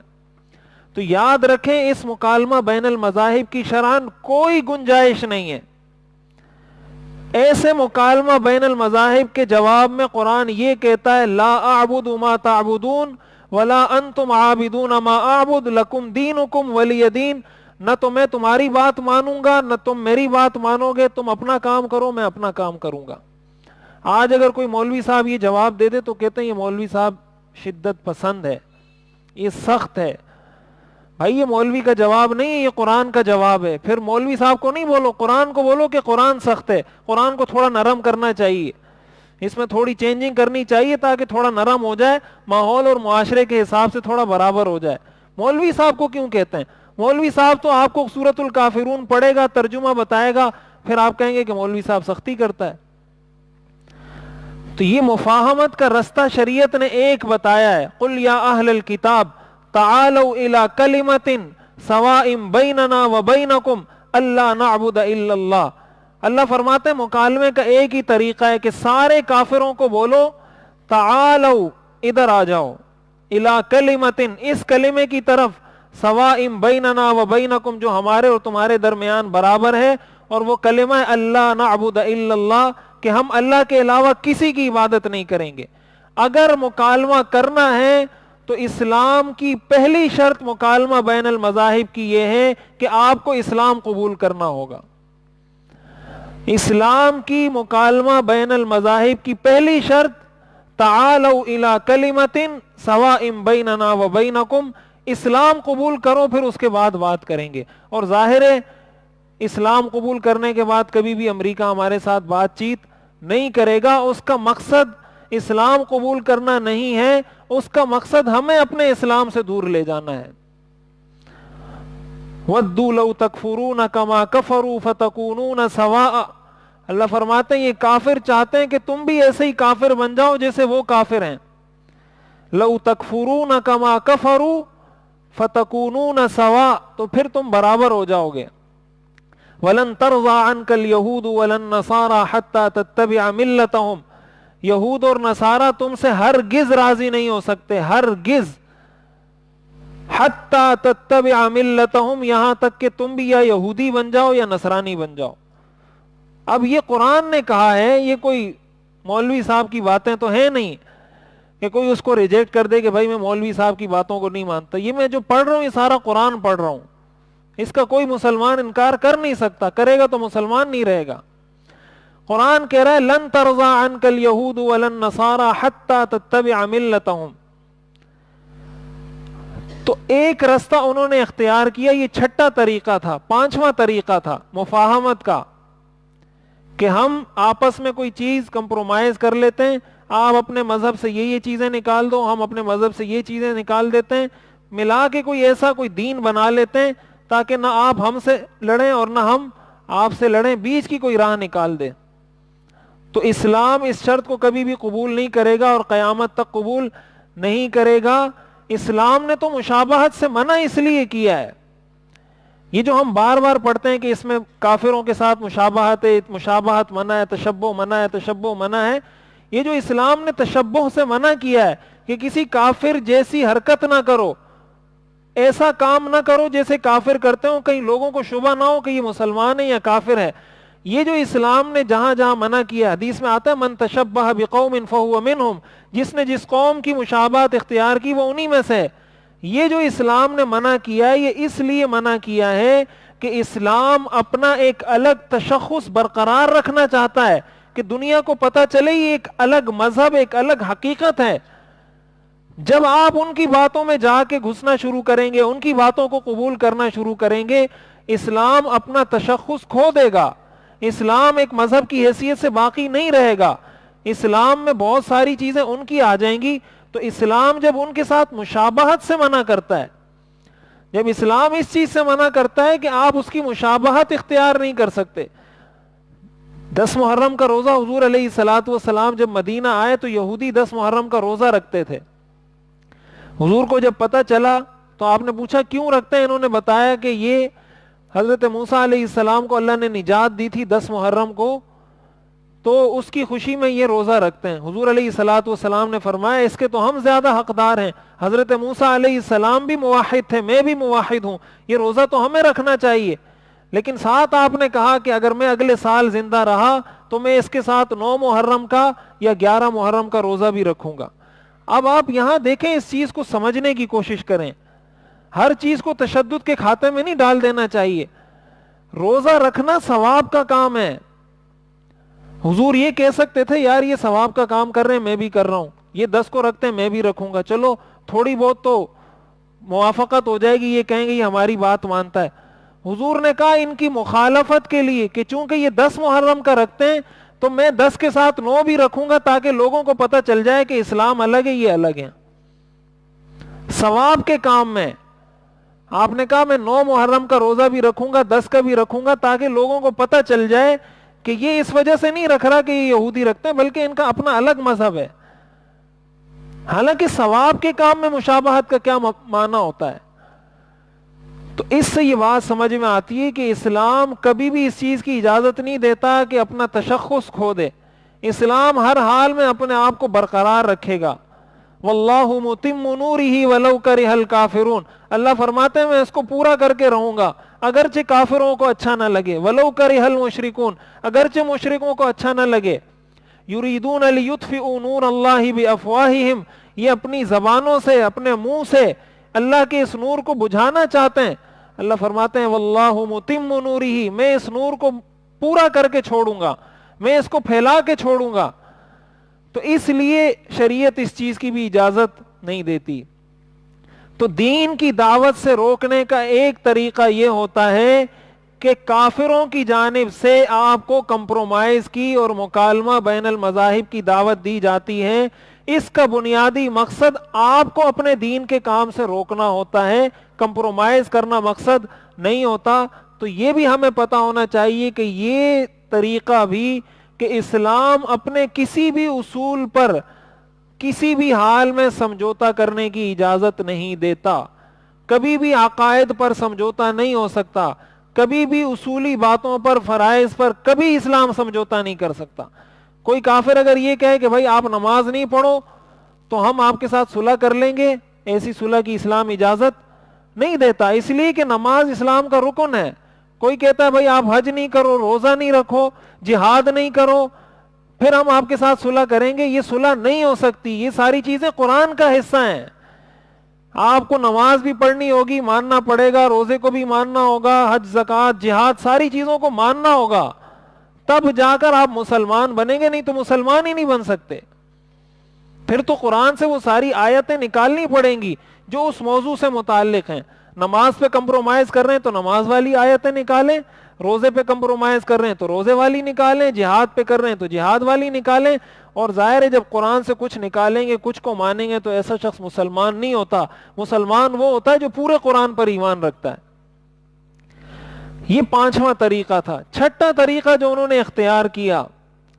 تو یاد رکھیں اس مکالمہ بین المذاہب کی شرعاً کوئی گنجائش نہیں ہے. ایسے مکالمہ بین المذاہب کے جواب میں قرآن یہ کہتا ہے لا اعبد ما تعبدون ولا انتم عابدون ما اعبد لکم دینکم ولی دین. نہ تو میں تمہاری بات مانوں گا، نہ تم میری بات مانو گے. تم اپنا کام کرو، میں اپنا کام کروں گا. آج اگر کوئی مولوی صاحب یہ جواب دے دے تو کہتے ہیں یہ مولوی صاحب شدت پسند ہے، یہ سخت ہے. بھائی یہ مولوی کا جواب نہیں ہے، یہ قرآن کا جواب ہے. پھر مولوی صاحب کو نہیں بولو، قرآن کو بولو کہ قرآن سخت ہے. قرآن کو تھوڑا نرم کرنا چاہیے، اس میں تھوڑی چینجنگ کرنی چاہیے تاکہ تھوڑا نرم ہو جائے، ماحول اور معاشرے کے حساب سے تھوڑا برابر ہو جائے. مولوی صاحب کو کیوں کہتے ہیں؟ مولوی صاحب تو آپ کو سورۃ الکافرون پڑھے گا، ترجمہ بتائے گا، پھر آپ کہیں گے کہ مولوی صاحب سختی کرتا ہے. تو یہ مفاہمت کا رستہ شریعت نے ایک بتایا ہے. قل یا اہل الکتاب تعالوا الی کلمۃ سواء بیننا وبینکم الا نعبد الا اللہ. اللہ فرماتے ہیں مکالمے کا ایک ہی طریقہ ہے کہ سارے کافروں کو بولو تعالوا، ادھر آ جاؤ، الی کلمۃ، اس کلمے کی طرف، سواء بیننا وبینکم، جو ہمارے اور تمہارے درمیان برابر ہے. اور وہ کلمہ ہے اللہ نعبد الا اللہ، کہ ہم اللہ کے علاوہ کسی کی عبادت نہیں کریں گے. اگر مکالمہ کرنا ہے تو اسلام کی پہلی شرط مکالمہ بین المذاہب کی یہ ہے کہ آپ کو اسلام قبول کرنا ہوگا. اسلام کی مکالمہ بین المذاہب کی پہلی شرط تعالوا الی کلمۃ سواء بیننا وبینکم، اسلام قبول کرو، پھر اس کے بعد بات کریں گے. اور ظاہر ہے اسلام قبول کرنے کے بعد کبھی بھی امریکہ ہمارے ساتھ بات چیت نہیں کرے گا. اس کا مقصد اسلام قبول کرنا نہیں ہے، اس کا مقصد ہمیں اپنے اسلام سے دور لے جانا ہے. وَدُّوا لَوْ تَكْفُرُونَ كَمَا كَفَرُوا فَتَكُونُونَ سَوَاءً. اللہ فرماتے ہیں یہ کافر چاہتے ہیں کہ تم بھی ایسے ہی کافر بن جاؤ جیسے وہ کافر ہیں. لَوْ تَكْفُرُونَ كَمَا كَفَرُوا فَتَكُونُونَ سَوَاءً، تو پھر تم برابر ہو جاؤ گے. وَلَن تَرْضَىٰ عَنْكَ الْيَهُودُ وَلَا النَّصَارَىٰ حَتَّىٰ تَتَّبِعَ مِلَّتَهُمْ، یہود اور نصارہ تم سے ہرگز راضی نہیں ہو سکتے، ہرگز، حتیٰ تتبع ملتہم، یہاں تک کہ تم بھی یا یہودی بن جاؤ یا نصرانی بن جاؤ۔ اب یہ قرآن نے کہا ہے، یہ کوئی مولوی صاحب کی باتیں تو ہیں نہیں کہ کوئی اس کو ریجیکٹ کر دے کہ بھائی میں مولوی صاحب کی باتوں کو نہیں مانتا۔ یہ میں جو پڑھ رہا ہوں یہ سارا قرآن پڑھ رہا ہوں، اس کا کوئی مسلمان انکار کر نہیں سکتا، کرے گا تو مسلمان نہیں رہے گا۔ قرآن کہہ رہا ہے لن ترضى عنك اليهود ولا النصارى حتى تتبع ملتهم۔ تو ایک رستہ انہوں نے اختیار کیا، یہ چھٹا طریقہ تھا۔ پانچواں طریقہ تھا مفاہمت کا، کہ ہم آپس میں کوئی چیز کمپرومائز کر لیتے ہیں، آپ اپنے مذہب سے یہ چیزیں نکال دو، ہم اپنے مذہب سے یہ چیزیں نکال دیتے ہیں، ملا کے کوئی ایسا کوئی دین بنا لیتے ہیں تاکہ نہ آپ ہم سے لڑیں اور نہ ہم آپ سے لڑیں، بیچ کی کوئی راہ نکال دیں۔ تو اسلام اس شرط کو کبھی بھی قبول نہیں کرے گا اور قیامت تک قبول نہیں کرے گا۔ اسلام نے تو مشابہت سے منع اس لیے کیا ہے، یہ جو ہم بار بار پڑھتے ہیں کہ اس میں کافروں کے ساتھ مشابہت ہے، مشابہت منع ہے، تشبہ منع ہے، تشبہ منع ہے، یہ جو اسلام نے تشبہ سے منع کیا ہے کہ کسی کافر جیسی حرکت نہ کرو، ایسا کام نہ کرو جیسے کافر کرتے ہو، کہیں لوگوں کو شبہ نہ ہو کہ یہ مسلمان ہے یا کافر ہے۔ یہ جو اسلام نے جہاں جہاں منع کیا، حدیث میں آتا ہے من تشبہ بقوم فہو منہم، جس نے جس قوم کی مشابہت اختیار کی وہ انہی میں سے ہے۔ یہ جو اسلام نے منع کیا ہے یہ اس لیے منع کیا ہے کہ اسلام اپنا ایک الگ تشخص برقرار رکھنا چاہتا ہے، کہ دنیا کو پتہ چلے یہ ایک الگ مذہب، ایک الگ حقیقت ہے۔ جب آپ ان کی باتوں میں جا کے گھسنا شروع کریں گے، ان کی باتوں کو قبول کرنا شروع کریں گے، اسلام اپنا تشخص کھو دے گا، اسلام ایک مذہب کی حیثیت سے باقی نہیں رہے گا، اسلام میں بہت ساری چیزیں ان کی آ جائیں گی۔ تو اسلام جب ان کے ساتھ مشابہت سے منع کرتا ہے، جب اسلام اس چیز سے منع کرتا ہے کہ آپ اس کی مشابہت اختیار نہیں کر سکتے۔ 10 محرم کا روزہ حضور علیہ الصلوۃ والسلام جب مدینہ آئے تو یہودی 10 محرم کا روزہ رکھتے تھے۔ حضور کو جب پتہ چلا تو آپ نے پوچھا کیوں رکھتے ہیں؟ انہوں نے بتایا کہ یہ حضرت موسیٰ علیہ السلام کو اللہ نے نجات دی تھی 10 محرم کو، تو اس کی خوشی میں یہ روزہ رکھتے ہیں۔ حضور علیہ الصلوۃ والسلام نے فرمایا اس کے تو ہم زیادہ حقدار ہیں، حضرت موسیٰ علیہ السلام بھی موحد تھے، میں بھی موحد ہوں، یہ روزہ تو ہمیں رکھنا چاہیے۔ لیکن ساتھ آپ نے کہا کہ اگر میں اگلے سال زندہ رہا تو میں اس کے ساتھ 9 محرم کا یا 11 محرم کا روزہ بھی رکھوں گا۔ اب آپ یہاں دیکھیں، اس چیز کو سمجھنے کی کوشش کریں، ہر چیز کو تشدد کے کھاتے میں نہیں ڈال دینا چاہیے۔ روزہ رکھنا ثواب کا کام ہے۔ حضور یہ کہہ سکتے تھے یار یہ ثواب کا کام کر رہے ہیں میں بھی کر رہا ہوں، یہ 10 کو رکھتے ہیں میں بھی رکھوں گا، چلو تھوڑی بہت تو موافقت ہو جائے گی، یہ کہیں گے یہ ہماری بات مانتا ہے۔ حضور نے کہا ان کی مخالفت کے لیے کہ چونکہ یہ 10 محرم کا رکھتے ہیں تو میں 10 کے ساتھ 9 بھی رکھوں گا تاکہ لوگوں کو پتہ چل جائے کہ اسلام الگ ہے، یہ الگ ہے۔ ثواب کے کام میں آپ نے کہا میں 9 محرم کا روزہ بھی رکھوں گا، 10 کا بھی رکھوں گا تاکہ لوگوں کو پتہ چل جائے کہ یہ اس وجہ سے نہیں رکھ رہا کہ یہ یہودی رکھتے ہیں بلکہ ان کا اپنا الگ مذہب ہے۔ حالانکہ ثواب کے کام میں مشابہت کا کیا معنی ہوتا ہے؟ تو اس سے یہ بات سمجھ میں آتی ہے کہ اسلام کبھی بھی اس چیز کی اجازت نہیں دیتا کہ اپنا تشخص کھو دے۔ اسلام ہر حال میں اپنے آپ کو برقرار رکھے گا۔ واللہ متم نورہ ولو کرہ الکافرون، اللہ فرماتے ہیں میں اس کو پورا کر کے رہوں گا اگرچہ کافروں کو اچھا نہ لگے، ولو کرہ المشرکون، اگرچہ مشرکوں کو اچھا نہ لگے۔ یریدون لیطفئوا نور اللہ بافواہہم، یہ اپنی زبانوں سے، اپنے منہ سے اللہ کے اس نور کو بجھانا چاہتے ہیں۔ اللہ فرماتے ہیں واللہ متم نورہ، میں اس نور کو پورا کر کے چھوڑوں گا، میں اس کو پھیلا کے چھوڑوں گا۔ تو اس لیے شریعت اس چیز کی بھی اجازت نہیں دیتی۔ تو دین کی دعوت سے روکنے کا ایک طریقہ یہ ہوتا ہے کہ کافروں کی جانب سے آپ کو کمپرومائز کی اور مکالمہ بین المذاہب کی دعوت دی جاتی ہے۔ اس کا بنیادی مقصد آپ کو اپنے دین کے کام سے روکنا ہوتا ہے، کمپرومائز کرنا مقصد نہیں ہوتا۔ تو یہ بھی ہمیں پتہ ہونا چاہیے کہ یہ طریقہ بھی کہ اسلام اپنے کسی بھی اصول پر کسی بھی حال میں سمجھوتا کرنے کی اجازت نہیں دیتا، کبھی بھی عقائد پر سمجھوتا نہیں ہو سکتا، کبھی بھی اصولی باتوں پر، فرائض پر کبھی اسلام سمجھوتا نہیں کر سکتا. کوئی کافر اگر یہ کہے کہ بھائی آپ نماز نہیں پڑھو تو ہم آپ کے ساتھ صلح کر لیں گے، ایسی صلح کی اسلام اجازت نہیں دیتا، اس لیے کہ نماز اسلام کا رکن ہے. کوئی کہتا ہے بھائی آپ حج نہیں کرو، روزہ نہیں رکھو، جہاد نہیں کرو، پھر ہم آپ کے ساتھ صلح کریں گے، یہ صلح نہیں ہو سکتی. یہ ساری چیزیں قرآن کا حصہ ہیں. آپ کو نماز بھی پڑھنی ہوگی، ماننا پڑے گا، روزے کو بھی ماننا ہوگا، حج زکوٰۃ جہاد ساری چیزوں کو ماننا ہوگا، تب جا کر آپ مسلمان بنیں گے، نہیں تو مسلمان ہی نہیں بن سکتے. پھر تو قرآن سے وہ ساری آیتیں نکالنی پڑیں گی جو اس موضوع سے متعلق ہیں. نماز پہ کمپرومائز کر رہے ہیں تو نماز والی آیتیں نکالیں، روزے پہ کمپرومائز کر رہے ہیں تو روزے والی نکالیں، جہاد پہ کر رہے ہیں تو جہاد والی نکالیں. اور ظاہر ہے جب قرآن سے کچھ نکالیں گے، کچھ کو مانیں گے، تو ایسا شخص مسلمان نہیں ہوتا. مسلمان وہ ہوتا ہے جو پورے قرآن پر ایمان رکھتا ہے. یہ پانچواں طریقہ تھا. چھٹا طریقہ جو انہوں نے اختیار کیا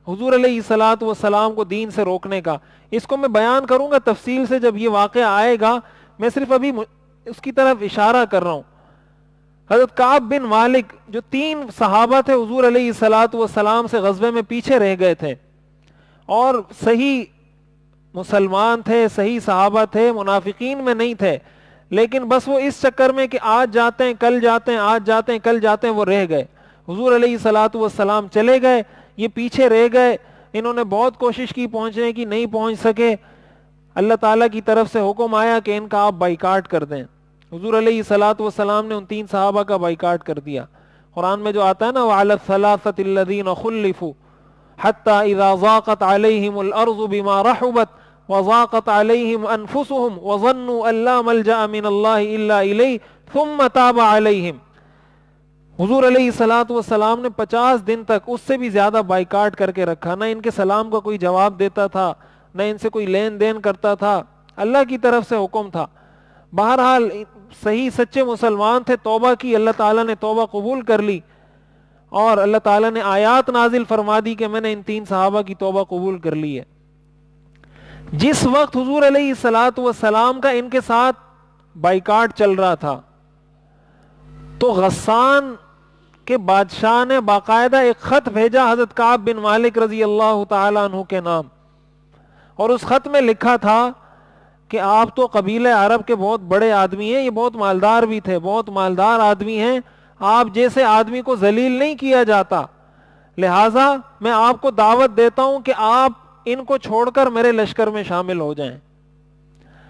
حضور علیہ الصلوۃ والسلام کو دین سے روکنے کا، اس کو میں بیان کروں گا تفصیل سے جب یہ واقعہ آئے گا. میں صرف ابھی اس کی طرف اشارہ کر رہا ہوں. حضرت کعب بن مالک جو 3 صحابہ تھے حضور علیہ الصلوۃ والسلام سے غزوے میں پیچھے رہ گئے تھے اور صحیح مسلمان تھے، صحیح صحابہ تھے، منافقین میں نہیں تھے، لیکن بس وہ اس چکر میں کہ آج جاتے ہیں کل جاتے ہیں، آج جاتے ہیں کل جاتے ہیں، وہ رہ گئے. حضور علیہ الصلوۃ والسلام چلے گئے، یہ پیچھے رہ گئے. انہوں نے بہت کوشش کی پہنچنے کی، نہیں پہنچ سکے. اللہ تعالیٰ کی طرف سے حکم آیا کہ ان کا آپ بائیکاٹ کر دیں. حضور علیہ الصلوۃ والسلام نے ان 3 صحابہ کا بائیکاٹ کر دیا. قرآن میں جو آتا ہے نا وَعَلَى الثَّلَاثَةِ الَّذِينَ خُلِّفُوا حَتَّى إِذَا ضَاقَتْ عَلَيْهِمُ الْأَرْضُ بِمَا رَحُبَتْ وَضَاقَتْ عَلَيْهِمْ أَنفُسُهُمْ وَظَنُّوا أَن لَّا مَلْجَأَ مِنَ اللَّهِ إِلَّا إِلَيْهِ ثُمَّ تَابَ عَلَيْهِمْ. حضور علیہ الصلوۃ والسلام نے 50 دن تک، اس سے بھی زیادہ بائیکاٹ کر کے رکھا. نہ ان کے سلام کا کوئی جواب دیتا تھا، نہ ان سے کوئی لین دین کرتا تھا. اللہ کی طرف سے حکم تھا. بہرحال صحیح سچے مسلمان تھے، توبہ کی، اللہ تعالیٰ نے توبہ قبول کر لی اور اللہ تعالیٰ نے آیات نازل فرما دی کہ میں نے ان 3 صحابہ کی توبہ قبول کر لی ہے. جس وقت حضور علیہ الصلوۃ والسلام کا ان کے ساتھ بائیکاٹ چل رہا تھا تو غسان کے بادشاہ نے باقاعدہ ایک خط بھیجا حضرت کعب بن مالک رضی اللہ تعالی عنہ کے نام، اور اس خط میں لکھا تھا کہ آپ تو قبیلہ عرب کے بہت بڑے آدمی ہیں، یہ بہت مالدار بھی تھے، بہت مالدار آدمی ہیں، آپ جیسے آدمی کو ذلیل نہیں کیا جاتا، لہٰذا میں آپ کو دعوت دیتا ہوں کہ آپ ان کو چھوڑ کر میرے لشکر میں شامل ہو جائیں.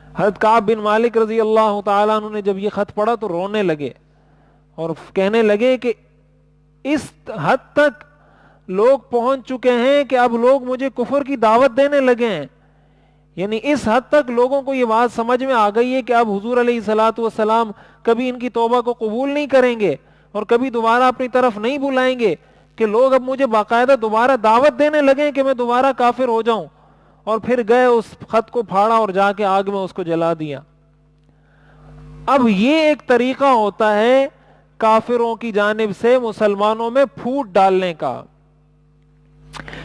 حضرت کعب بن مالک رضی اللہ تعالیٰ عنہ نے جب یہ خط پڑھا تو رونے لگے اور کہنے لگے کہ اس حد تک لوگ پہنچ چکے ہیں کہ اب لوگ مجھے کفر کی دعوت دینے لگے ہیں. یعنی اس حد تک لوگوں کو یہ بات سمجھ میں آ گئی ہے کہ اب حضور علیہ الصلوۃ والسلام کبھی ان کی توبہ کو قبول نہیں کریں گے اور کبھی دوبارہ اپنی طرف نہیں بلائیں گے، کہ لوگ اب مجھے باقاعدہ دوبارہ دعوت دینے لگے کہ میں دوبارہ کافر ہو جاؤں. اور پھر گئے اس خط کو پھاڑا اور جا کے آگ میں اس کو جلا دیا. اب یہ ایک طریقہ ہوتا ہے کافروں کی جانب سے مسلمانوں میں پھوٹ ڈالنے کا،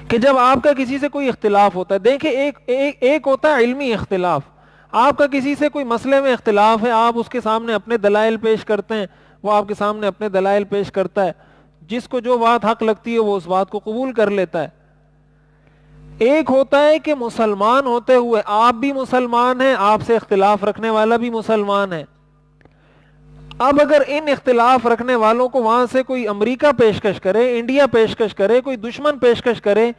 کہ جب آپ کا کسی سے کوئی اختلاف ہوتا ہے، دیکھیں ایک ہوتا ہے علمی اختلاف، آپ کا کسی سے کوئی مسئلے میں اختلاف ہے، آپ اس کے سامنے اپنے دلائل پیش کرتے ہیں، وہ آپ کے سامنے اپنے دلائل پیش کرتا ہے، جس کو جو بات حق لگتی ہے وہ اس بات کو قبول کر لیتا ہے. ایک ہوتا ہے کہ مسلمان ہوتے ہوئے آپ بھی مسلمان ہیں، آپ سے اختلاف رکھنے والا بھی مسلمان ہے. اب اگر ان اختلاف رکھنے والوں کو وہاں سے کوئی امریکہ پیشکش کرے، انڈیا پیشکش کرے، کوئی دشمن پیشکش کرے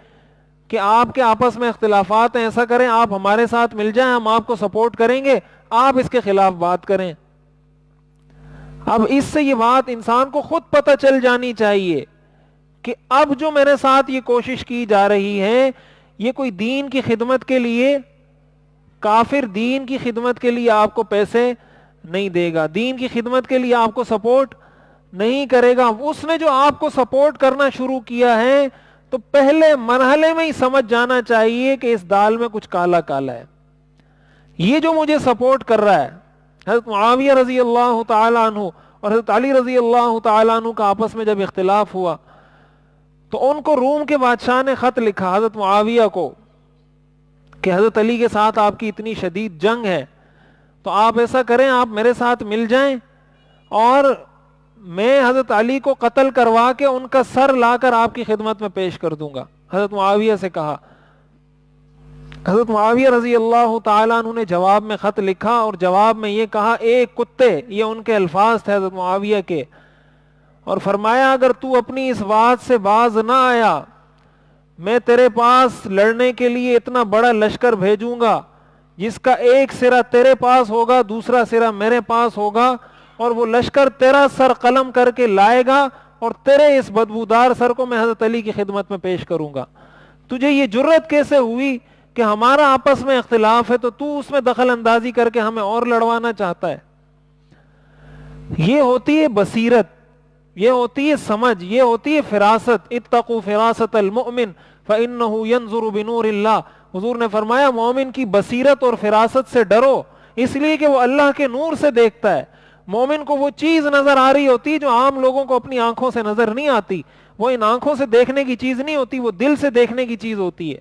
کہ آپ کے آپس میں اختلافات ہیں، ایسا کریں آپ ہمارے ساتھ مل جائیں، ہم آپ کو سپورٹ کریں گے، آپ اس کے خلاف بات کریں. اب اس سے یہ بات انسان کو خود پتہ چل جانی چاہیے کہ اب جو میرے ساتھ یہ کوشش کی جا رہی ہے یہ کوئی دین کی خدمت کے لیے، کافر دین کی خدمت کے لیے آپ کو پیسے نہیں دے گا، دین کی خدمت کے لیے آپ کو سپورٹ نہیں کرے گا. اس نے جو آپ کو سپورٹ کرنا شروع کیا ہے تو پہلے مرحلے میں ہی سمجھ جانا چاہیے کہ اس دال میں کچھ کالا کالا ہے. یہ جو مجھے سپورٹ کر رہا ہے، حضرت معاویہ رضی اللہ تعالی عنہ اور حضرت علی رضی اللہ تعالی عنہ کا آپس میں جب اختلاف ہوا تو ان کو روم کے بادشاہ نے خط لکھا حضرت معاویہ کو کہ حضرت علی کے ساتھ آپ کی اتنی شدید جنگ ہے تو آپ ایسا کریں، آپ میرے ساتھ مل جائیں اور میں حضرت علی کو قتل کروا کے ان کا سر لا کر آپ کی خدمت میں پیش کر دوں گا. حضرت معاویہ سے کہا. حضرت معاویہ رضی اللہ تعالیٰ عنہ نے جواب میں خط لکھا اور جواب میں یہ کہا، ایک کتے، یہ ان کے الفاظ تھے حضرت معاویہ کے، اور فرمایا اگر تو اپنی اس بات سے باز نہ آیا میں تیرے پاس لڑنے کے لیے اتنا بڑا لشکر بھیجوں گا جس کا ایک سرا تیرے پاس ہوگا دوسرا سرا میرے پاس ہوگا، اور وہ لشکر تیرا سر قلم کر کے لائے گا اور تیرے اس بدبودار سر کو میں حضرت علی کی خدمت میں پیش کروں گا. تجھے یہ جرت کیسے ہوئی کہ ہمارا آپس میں اختلاف ہے تو اس میں دخل اندازی کر کے ہمیں اور لڑوانا چاہتا ہے؟ یہ ہوتی ہے بصیرت، یہ ہوتی ہے سمجھ، یہ ہوتی ہے فراست. اتقوا فراست المؤمن فإنه ينظر بنور اللہ. حضور نے فرمایا مومن کی بصیرت اور فراست سے ڈرو، اس لیے کہ وہ اللہ کے نور سے دیکھتا ہے. مومن کو وہ چیز نظر آ رہی ہوتی جو عام لوگوں کو اپنی آنکھوں سے نظر نہیں آتی. وہ ان آنکھوں سے دیکھنے کی چیز نہیں ہوتی، وہ دل سے دیکھنے کی چیز ہوتی ہے.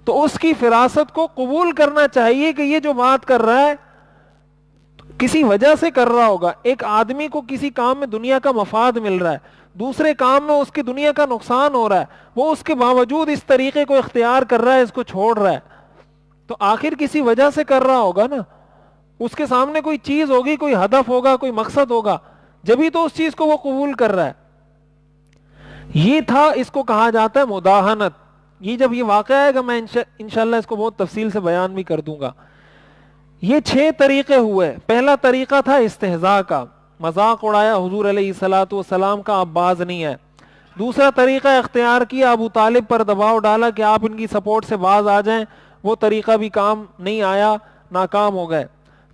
تو اس کی فراست کو قبول کرنا چاہیے کہ یہ جو بات کر رہا ہے کسی وجہ سے کر رہا ہوگا. ایک آدمی کو کسی کام میں دنیا کا مفاد مل رہا ہے، دوسرے کام میں اس کی دنیا کا نقصان ہو رہا ہے، وہ اس کے باوجود اس طریقے کو اختیار کر رہا ہے، اس کو چھوڑ رہا ہے، تو آخر کسی وجہ سے کر رہا ہوگا نا. اس کے سامنے کوئی چیز ہوگی، کوئی ہدف ہوگا، کوئی مقصد ہوگا، جبھی تو اس چیز کو وہ قبول کر رہا ہے. یہ تھا، اس کو کہا جاتا ہے مداہنت. یہ جب یہ واقعہ آئے گا میں انشاءاللہ اس کو بہت تفصیل سے بیان بھی کر دوں گا. یہ 6 طریقے ہوئے. پہلا طریقہ تھا استہزاء کا، مذاق اڑایا حضور علیہ الصلوۃ والسلام کا، آپ باز نہیں ہے. دوسرا طریقہ اختیار کیا، ابو طالب پر دباؤ ڈالا کہ آپ ان کی سپورٹ سے باز آ جائیں، وہ طریقہ بھی کام نہیں آیا، ناکام ہو گئے.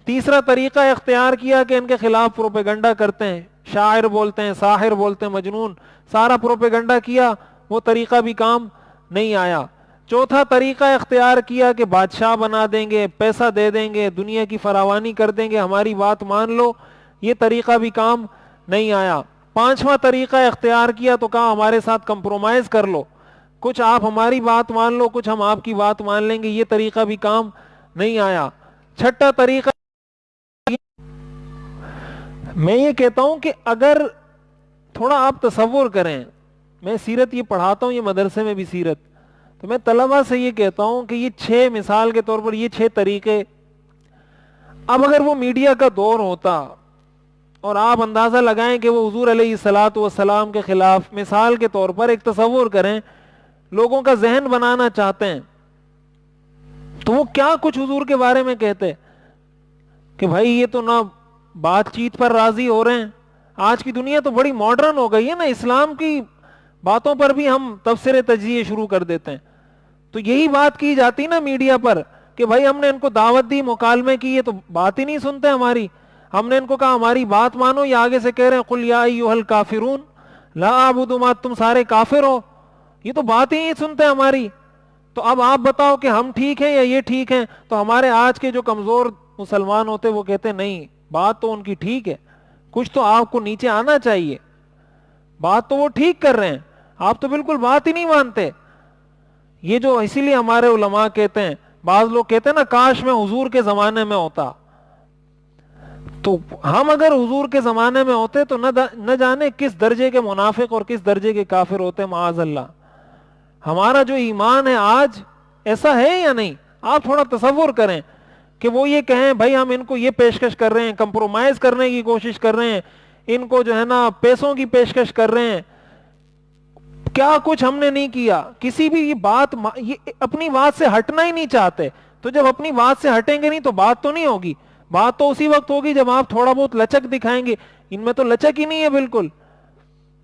تیسرا طریقہ اختیار کیا کہ ان کے خلاف پروپیگنڈا کرتے ہیں، شاعر بولتے ہیں، ساحر بولتے ہیں، مجنون، سارا پروپیگنڈا کیا، وہ طریقہ بھی کام نہیں آیا. چوتھا طریقہ اختیار کیا کہ بادشاہ بنا دیں گے، پیسہ دے دیں گے، دنیا کی فراوانی کر دیں گے، ہماری بات مان لو، یہ طریقہ بھی کام نہیں آیا. پانچواں طریقہ اختیار کیا تو کہا ہمارے ساتھ کمپرومائز کر لو، کچھ آپ ہماری بات مان لو، کچھ ہم آپ کی بات مان لیں گے، یہ طریقہ بھی کام نہیں آیا. چھٹا طریقہ، میں یہ کہتا ہوں کہ اگر تھوڑا آپ تصور کریں، میں سیرت یہ پڑھاتا ہوں، یہ مدرسے میں بھی سیرت، تو میں طلبہ سے یہ کہتا ہوں کہ یہ 6 مثال کے طور پر یہ 6 طریقے، اب اگر وہ میڈیا کا دور ہوتا اور آپ اندازہ لگائیں کہ وہ حضور علیہ الصلوۃ والسلام کے خلاف، مثال کے طور پر ایک تصور کریں، لوگوں کا ذہن بنانا چاہتے ہیں، تو وہ کیا کچھ حضور کے بارے میں کہتے کہ بھائی یہ تو نہ بات چیت پر راضی ہو رہے ہیں. آج کی دنیا تو بڑی ماڈرن ہو گئی ہے نا، اسلام کی باتوں پر بھی ہم تبصرے تجزیے شروع کر دیتے ہیں. تو یہی بات کی جاتی نا میڈیا پر کہ بھائی ہم نے ان کو دعوت دی، مکالمے کی، یہ تو بات ہی نہیں سنتے ہماری. ہم نے ان کو کہا ہماری بات مانو، یہ آگے سے کہہ رہے ہیں قل یا ایھا الکافرون لا اعبد ما، تم سارے کافر ہو، یہ تو بات ہی نہیں سنتے ہماری. تو اب آپ بتاؤ کہ ہم ٹھیک ہیں یا یہ ٹھیک ہیں؟ تو ہمارے آج کے جو کمزور مسلمان ہوتے وہ کہتے نہیں، بات تو ان کی ٹھیک ہے، کچھ تو آپ کو نیچے آنا چاہیے، بات تو وہ ٹھیک کر رہے ہیں، آپ تو بالکل بات ہی نہیں مانتے. یہ جو اسی لیے ہمارے علماء کہتے ہیں، بعض لوگ کہتے ہیں نا کاش میں حضور کے زمانے میں ہوتا. تو ہم اگر حضور کے زمانے میں ہوتے تو نہ جانے کس درجے کے منافق اور کس درجے کے کافر ہوتے، معاذ اللہ. ہمارا جو ایمان ہے آج ایسا ہے یا نہیں؟ آپ تھوڑا تصور کریں کہ وہ یہ کہیں بھائی ہم ان کو یہ پیشکش کر رہے ہیں، کمپرومائز کرنے کی کوشش کر رہے ہیں، ان کو جو ہے نا پیسوں کی پیشکش کر رہے ہیں. کیا کچھ ہم نے نہیں کیا. کسی بھی یہ اپنی بات سے ہٹنا ہی نہیں چاہتے. تو جب اپنی بات سے ہٹیں گے نہیں تو بات تو نہیں ہوگی. بات تو اسی وقت ہوگی جب آپ تھوڑا بہت لچک دکھائیں گے. ان میں تو لچک ہی نہیں ہے بالکل.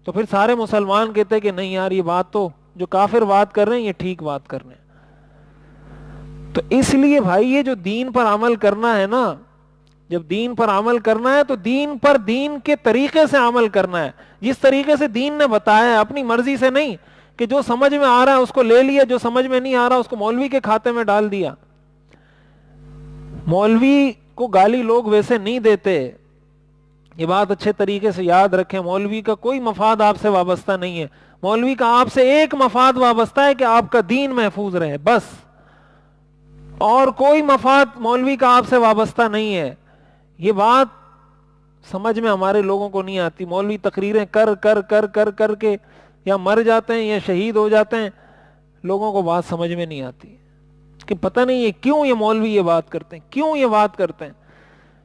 تو پھر سارے مسلمان کہتے ہیں کہ نہیں یار یہ بات تو جو کافر بات کر رہے ہیں یہ ٹھیک بات کر رہے ہیں. تو اس لیے بھائی یہ جو دین پر عمل کرنا ہے نا، جب دین پر عمل کرنا ہے تو دین پر دین کے طریقے سے عمل کرنا ہے، جس طریقے سے دین نے بتایا ہے، اپنی مرضی سے نہیں کہ جو سمجھ میں آ رہا ہے اس کو لے لیا، جو سمجھ میں نہیں آ رہا اس کو مولوی کے کھاتے میں ڈال دیا. مولوی کو گالی لوگ ویسے نہیں دیتے، یہ بات اچھے طریقے سے یاد رکھیں. مولوی کا کوئی مفاد آپ سے وابستہ نہیں ہے. مولوی کا آپ سے ایک مفاد وابستہ ہے کہ آپ کا دین محفوظ رہے، بس. اور کوئی مفاد مولوی کا آپ سے وابستہ نہیں ہے. یہ بات سمجھ میں ہمارے لوگوں کو نہیں آتی. مولوی تقریریں کر کر کر کر کر کے یا مر جاتے ہیں یا شہید ہو جاتے ہیں, لوگوں کو بات سمجھ میں نہیں آتی کہ پتہ نہیں یہ کیوں یہ مولوی یہ بات کرتے ہیں, کیوں یہ بات کرتے ہیں.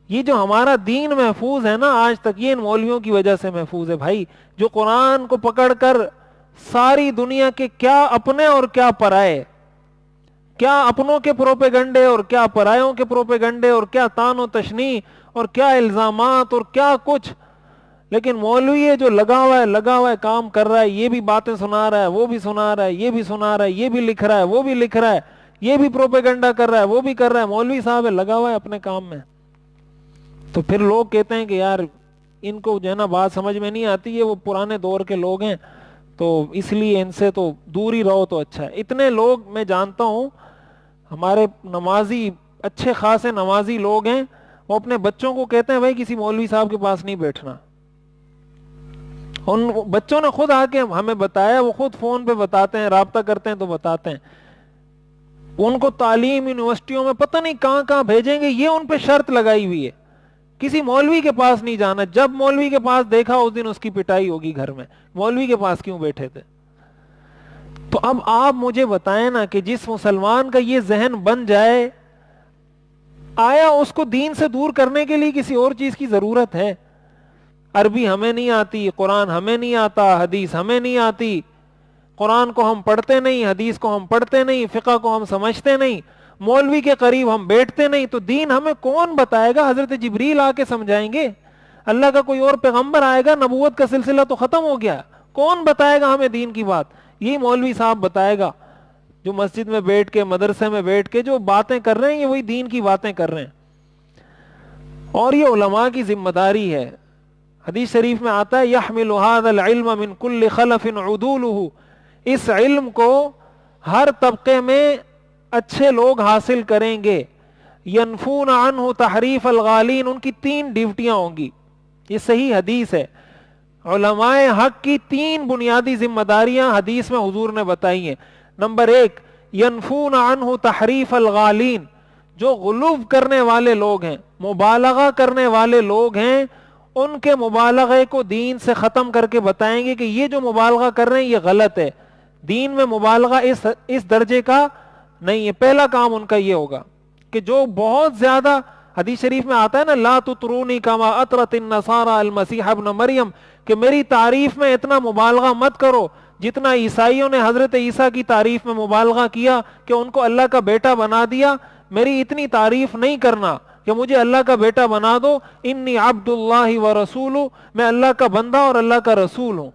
یہ جو ہمارا دین محفوظ ہے نا آج تک, یہ ان مولویوں کی وجہ سے محفوظ ہے بھائی, جو قرآن کو پکڑ کر ساری دنیا کے کیا اپنے اور کیا پرائے, کیا اپنوں کے پروپیگنڈے اور کیا پرایوں کے پروپیگنڈے اور کیا تان و تشنیع اور کیا الزامات اور کیا کچھ, لیکن مولوی ہے جو لگا ہوا ہے کام کر رہا ہے, یہ بھی باتیں سنا رہا ہے, وہ بھی سنا رہا ہے, یہ بھی سنا رہا ہے, یہ بھی لکھ رہا ہے, وہ بھی لکھ رہا ہے, یہ بھی پروپیگنڈا کر رہا ہے, وہ بھی کر رہا ہے. مولوی صاحب ہے لگا ہوا ہے اپنے کام میں. تو پھر لوگ کہتے ہیں کہ یار ان کو جو ہے نا بات سمجھ میں نہیں آتی, یہ وہ پرانے دور کے لوگ ہیں تو اس لیے ان سے تو دور ہی رہو تو اچھا ہے. اتنے لوگ میں جانتا ہوں ہمارے نمازی, اچھے خاصے نمازی لوگ ہیں, وہ اپنے بچوں کو کہتے ہیں بھائی کسی مولوی صاحب کے پاس نہیں بیٹھنا. ان بچوں نے خود آ کے ہمیں بتایا, وہ خود فون پہ بتاتے ہیں, رابطہ کرتے ہیں تو بتاتے ہیں. ان کو تعلیم یونیورسٹیوں میں پتہ نہیں کہاں کہاں بھیجیں گے, یہ ان پہ شرط لگائی ہوئی ہے, کسی مولوی کے پاس نہیں جانا. جب مولوی کے پاس دیکھا اس دن اس کی پٹائی ہوگی گھر میں, مولوی کے پاس کیوں بیٹھے تھے. تو اب آپ مجھے بتائیں نا کہ جس مسلمان کا یہ ذہن بن جائے, آیا اس کو دین سے دور کرنے کے لیے کسی اور چیز کی ضرورت ہے؟ عربی ہمیں نہیں آتی, قرآن ہمیں نہیں آتا, حدیث ہمیں نہیں آتی, قرآن کو ہم پڑھتے نہیں, حدیث کو ہم پڑھتے نہیں, فقہ کو ہم سمجھتے نہیں, مولوی کے قریب ہم بیٹھتے نہیں, تو دین ہمیں کون بتائے گا؟ حضرت جبریل آ کے سمجھائیں گے؟ اللہ کا کوئی اور پیغمبر آئے گا؟ نبوت کا سلسلہ تو ختم ہو گیا, کون بتائے گا ہمیں دین کی بات؟ یہی مولوی صاحب بتائے گا, جو مسجد میں بیٹھ کے, مدرسے میں بیٹھ کے جو باتیں کر رہے ہیں, یہ وہی دین کی باتیں کر رہے ہیں. اور یہ علماء کی ذمہ داری ہے. حدیث شریف میں آتا ہے یحمل هذا العلم من كل خلف عدوله, اس علم کو ہر طبقے میں اچھے لوگ حاصل کریں گے. ینفون عنہ تحریف الغالین, ان کی 3 ڈیوٹیاں ہوں گی. یہ صحیح حدیث ہے. علماء حق کی 3 بنیادی ذمہ داریاں حدیث میں حضور نے بتائی ہیں. نمبر 1, ینفون عنہ تحریف الغالین, جو غلو کرنے والے لوگ ہیں, مبالغہ کرنے والے لوگ ہیں, ان کے مبالغے کو دین سے ختم کر کے بتائیں گے کہ یہ جو مبالغہ کر رہے ہیں یہ غلط ہے, دین میں مبالغہ اس درجے کا نہیں ہے. پہلا کام ان کا یہ ہوگا کہ جو بہت زیادہ, حدیث شریف میں آتا ہے نا لا تطرونی کما اطرت النصارى المسیح ابن مریم, کہ میری تعریف میں اتنا مبالغہ مت کرو جتنا عیسائیوں نے حضرت عیسیٰ کی تعریف میں مبالغہ کیا کہ ان کو اللہ کا بیٹا بنا دیا. میری اتنی تعریف نہیں کرنا کہ مجھے اللہ کا بیٹا بنا دو. انی عبد اللہ و رسول, میں اللہ کا بندہ اور اللہ کا رسول ہوں.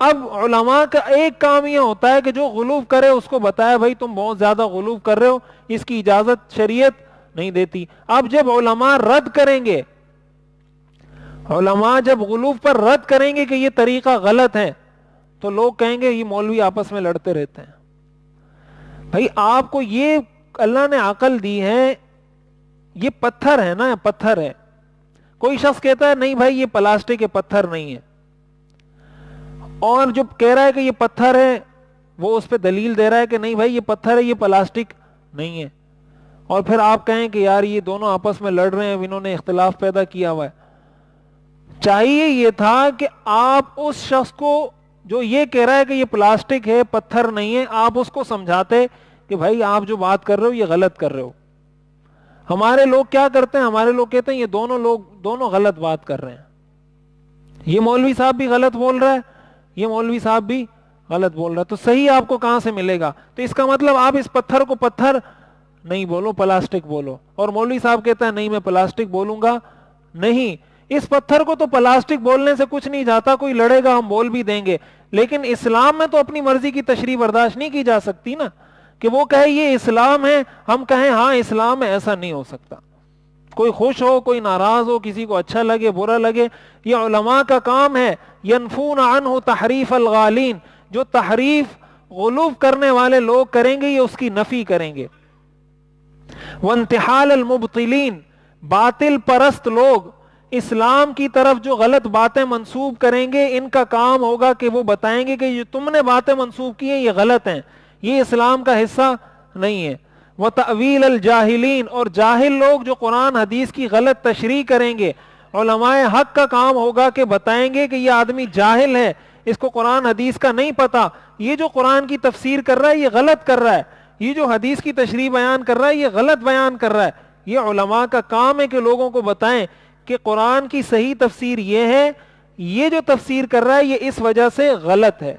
اب علماء کا ایک کام یہ ہوتا ہے کہ جو غلو کرے اس کو بتایا بھائی تم بہت زیادہ غلو کر رہے ہو, اس کی اجازت شریعت نہیں دیتی. اب جب علماء رد کریں گے, علماء جب غلو پر رد کریں گے کہ یہ طریقہ غلط ہے, تو لوگ کہیں گے یہ مولوی آپس میں لڑتے رہتے ہیں. بھائی آپ کو یہ اللہ نے عقل دی ہے, یہ پتھر ہے نا, پتھر ہے. کوئی شخص کہتا ہے نہیں بھائی یہ پلاسٹک کے پتھر نہیں ہے, اور جو کہہ رہا ہے کہ یہ پتھر ہے وہ اس پہ دلیل دے رہا ہے کہ نہیں بھائی یہ پتھر ہے, یہ پلاسٹک نہیں ہے. اور پھر آپ کہیں کہ یار یہ دونوں آپس میں لڑ رہے ہیں, انہوں نے اختلاف پیدا کیا ہوا ہے. چاہیے یہ تھا کہ آپ اس شخص کو جو یہ کہہ رہا ہے کہ یہ پلاسٹک ہے پتھر نہیں ہے, آپ اس کو سمجھاتے کہ بھائی آپ جو بات کر رہے ہو یہ غلط کر رہے ہو. ہمارے لوگ کیا کرتے ہیں, ہمارے لوگ کہتے ہیں یہ دونوں غلط بات کر رہے ہیں, یہ مولوی صاحب بھی غلط بول رہا ہے, یہ مولوی صاحب بھی غلط بول رہا ہے, تو صحیح آپ کو کہاں سے ملے گا؟ تو اس کا مطلب آپ اس پتھر کو پتھر نہیں بولو, پلاسٹک بولو. اور مولوی صاحب کہتا ہے نہیں میں پلاسٹک بولوں گا نہیں. اس پتھر کو تو پلاسٹک بولنے سے کچھ نہیں جاتا, کوئی لڑے گا ہم بول بھی دیں گے, لیکن اسلام میں تو اپنی مرضی کی تشریح برداشت نہیں کی جا سکتی نا, کہ وہ کہے یہ اسلام ہے, ہم کہیں ہاں اسلام ہے. ایسا نہیں ہو سکتا. کوئی خوش ہو, کوئی ناراض ہو, کسی کو اچھا لگے برا لگے, یہ علماء کا کام ہے. ینفون عنہ تحریف الغالین, جو تحریف غلو کرنے والے لوگ کریں گے یہ اس کی نفی کریں گے. وانتحال المبطلین, باطل پرست لوگ اسلام کی طرف جو غلط باتیں منسوب کریں گے, ان کا کام ہوگا کہ وہ بتائیں گے کہ یہ تم نے باتیں منسوب کی ہیں یہ غلط ہیں, یہ اسلام کا حصہ نہیں ہے. وتأویل الجاہلین, اور جاہل لوگ جو قرآن حدیث کی غلط تشریح کریں گے, علماء حق کا کام ہوگا کہ بتائیں گے کہ یہ آدمی جاہل ہے، اس کو قرآن حدیث کا نہیں پتا، یہ جو قرآن کی تفسیر کر رہا ہے یہ غلط کر رہا ہے، یہ جو حدیث کی تشریح بیان کر رہا ہے یہ غلط بیان کر رہا ہے۔ یہ علماء کا کام ہے کہ لوگوں کو بتائیں کہ قرآن کی صحیح تفسیر یہ ہے، یہ جو تفسیر کر رہا ہے یہ اس وجہ سے غلط ہے۔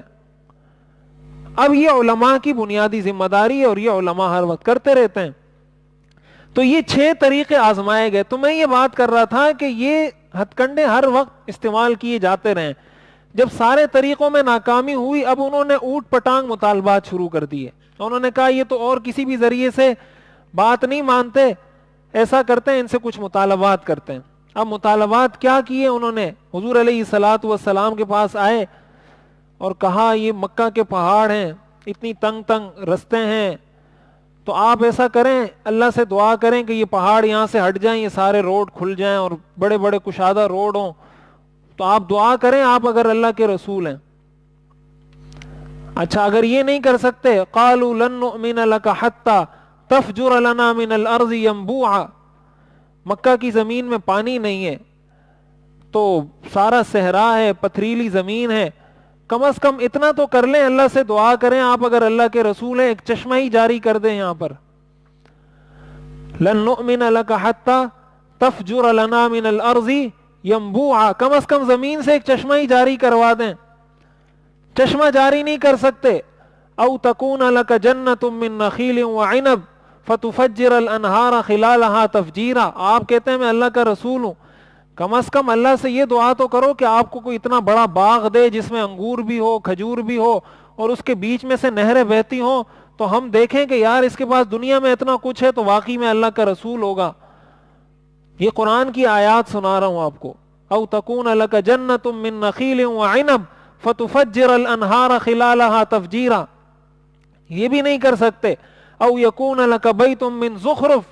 اب یہ علماء کی بنیادی ذمہ داری ہے اور یہ علماء ہر وقت کرتے رہتے ہیں۔ تو یہ 6 طریقے آزمائے گئے۔ تو میں یہ بات کر رہا تھا کہ یہ ہتھ کنڈے ہر وقت استعمال کیے جاتے رہے، جب سارے طریقوں میں ناکامی ہوئی اب انہوں نے اوٹ پٹانگ مطالبات شروع کر دیے۔ انہوں نے کہا یہ تو اور کسی بھی ذریعے سے بات نہیں مانتے، ایسا کرتے ہیں ان سے کچھ مطالبات کرتے ہیں۔ اب مطالبات کیا کیے انہوں نے؟ حضور علیہ الصلوۃ والسلام کے پاس آئے اور کہا یہ مکہ کے پہاڑ ہیں، اتنی تنگ تنگ رستے ہیں، تو آپ ایسا کریں اللہ سے دعا کریں کہ یہ پہاڑ یہاں سے ہٹ جائیں، یہ سارے روڈ کھل جائیں اور بڑے بڑے کشادہ روڈ ہوں، تو آپ دعا کریں آپ اگر اللہ کے رسول ہیں۔ اچھا اگر یہ نہیں کر سکتے، قالوا لن نؤمن لك حتى تفجر لنا من الارض ينبوعا، مکہ کی زمین میں پانی نہیں ہے، تو سارا صحرا ہے، پتھریلی زمین ہے، کم از کم اتنا تو کر لیں، اللہ سے دعا کریں آپ اگر اللہ کے رسول ہیں، ایک چشمہ ہی جاری کر دیں یہاں پر۔ لن نؤمن لك حتى تفجر لنا من الارض ينبوعا، کم از کم زمین سے ایک چشمہ ہی جاری کروا دیں۔ چشمہ جاری نہیں کر سکتے، او تکون لك جنۃ من نخیل وعنب فتفجر الانہار خلالها تفجیرا، آپ کہتے ہیں میں اللہ کا رسول ہوں، کم از کم اللہ سے یہ دعا تو کرو کہ آپ کو کوئی اتنا بڑا باغ دے جس میں انگور بھی ہو، کھجور بھی ہو، اور اس کے بیچ میں سے نہریں بہتی ہوں، تو ہم دیکھیں کہ یار اس کے پاس دنیا میں اتنا کچھ ہے تو واقعی میں اللہ کا رسول ہوگا۔ یہ قرآن کی آیات سنا رہا ہوں آپ کو۔ او تکون لک جنۃ من نخیل وعنب فتفجر الانہار خلالها تفجیرا، یہ بھی نہیں کر سکتے۔ او یکون لک بیت من زخرف،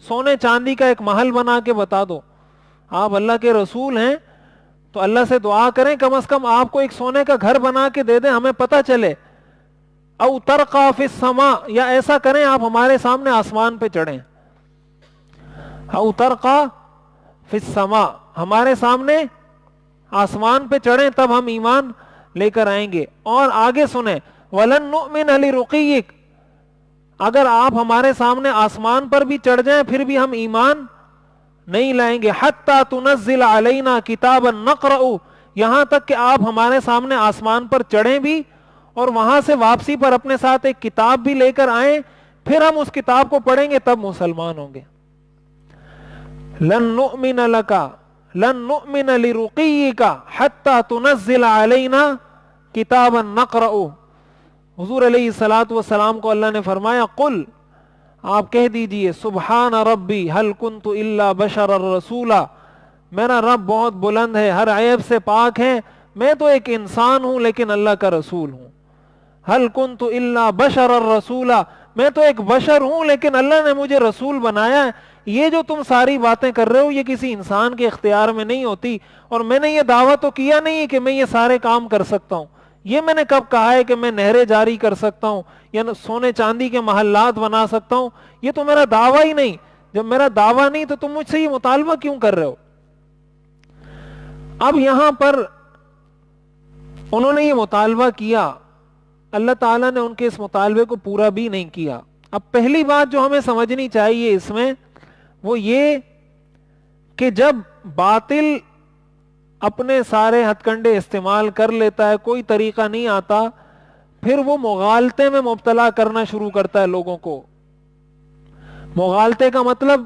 سونے چاندی کا ایک محل بنا کے بتا دو، آپ اللہ کے رسول ہیں تو اللہ سے دعا کریں کم از کم آپ کو ایک سونے کا گھر بنا کے دے دیں، ہمیں پتہ چلے۔ او ترقا فی السماء، یا ایسا کریں آپ ہمارے سامنے آسمان پہ چڑھیں۔ او ترقا فی السماء، ہمارے سامنے آسمان پہ چڑھیں تب ہم ایمان لے کر آئیں گے۔ اور آگے سنیں، وَلَن نُؤْمِنَ لِرُقِيِّكَ، اگر آپ ہمارے سامنے آسمان پر بھی چڑھ جائیں پھر بھی ہم ایمان نہیں لائیں گے، حَتَّى تُنَزِّلَ عَلَيْنَا كِتَابًا نَقْرَأُ، یہاں تک کہ آپ ہمارے سامنے آسمان پر چڑھیں بھی اور وہاں سے واپسی پر اپنے ساتھ ایک کتاب بھی لے کر آئیں، پھر ہم اس کتاب کو پڑھیں گے تب مسلمان ہوں گے۔ لن نؤمن لك لن نؤمن لرقيك حتى تنزل علينا كتابا نقرأ، حضور علیہ الصلوۃ والسلام کو اللہ نے فرمایا قل، آپ کہہ دیجئے سبحان ربی هل كنت الا بشرا رسولا، میرا رب بہت بلند ہے، ہر عیب سے پاک ہے، میں تو ایک انسان ہوں لیکن اللہ کا رسول ہوں۔ هل كنت الا بشرا رسولا، میں تو ایک بشر ہوں لیکن اللہ نے مجھے رسول بنایا ہے۔ یہ جو تم ساری باتیں کر رہے ہو یہ کسی انسان کے اختیار میں نہیں ہوتی، اور میں نے یہ دعویٰ تو کیا نہیں ہے کہ میں یہ سارے کام کر سکتا ہوں۔ یہ میں نے کب کہا ہے کہ میں نہریں جاری کر سکتا ہوں یا سونے چاندی کے محلات بنا سکتا ہوں؟ یہ تو میرا دعویٰ ہی نہیں۔ جب میرا دعویٰ نہیں تو تم مجھ سے یہ مطالبہ کیوں کر رہے ہو؟ اب یہاں پر انہوں نے یہ مطالبہ کیا، اللہ تعالیٰ نے ان کے اس مطالبے کو پورا بھی نہیں کیا۔ اب پہلی بات جو ہمیں سمجھنی چاہیے اس میں وہ یہ کہ جب باطل اپنے سارے ہتھ کنڈے استعمال کر لیتا ہے، کوئی طریقہ نہیں آتا، پھر وہ مغالطے میں مبتلا کرنا شروع کرتا ہے لوگوں کو۔ مغالطے کا مطلب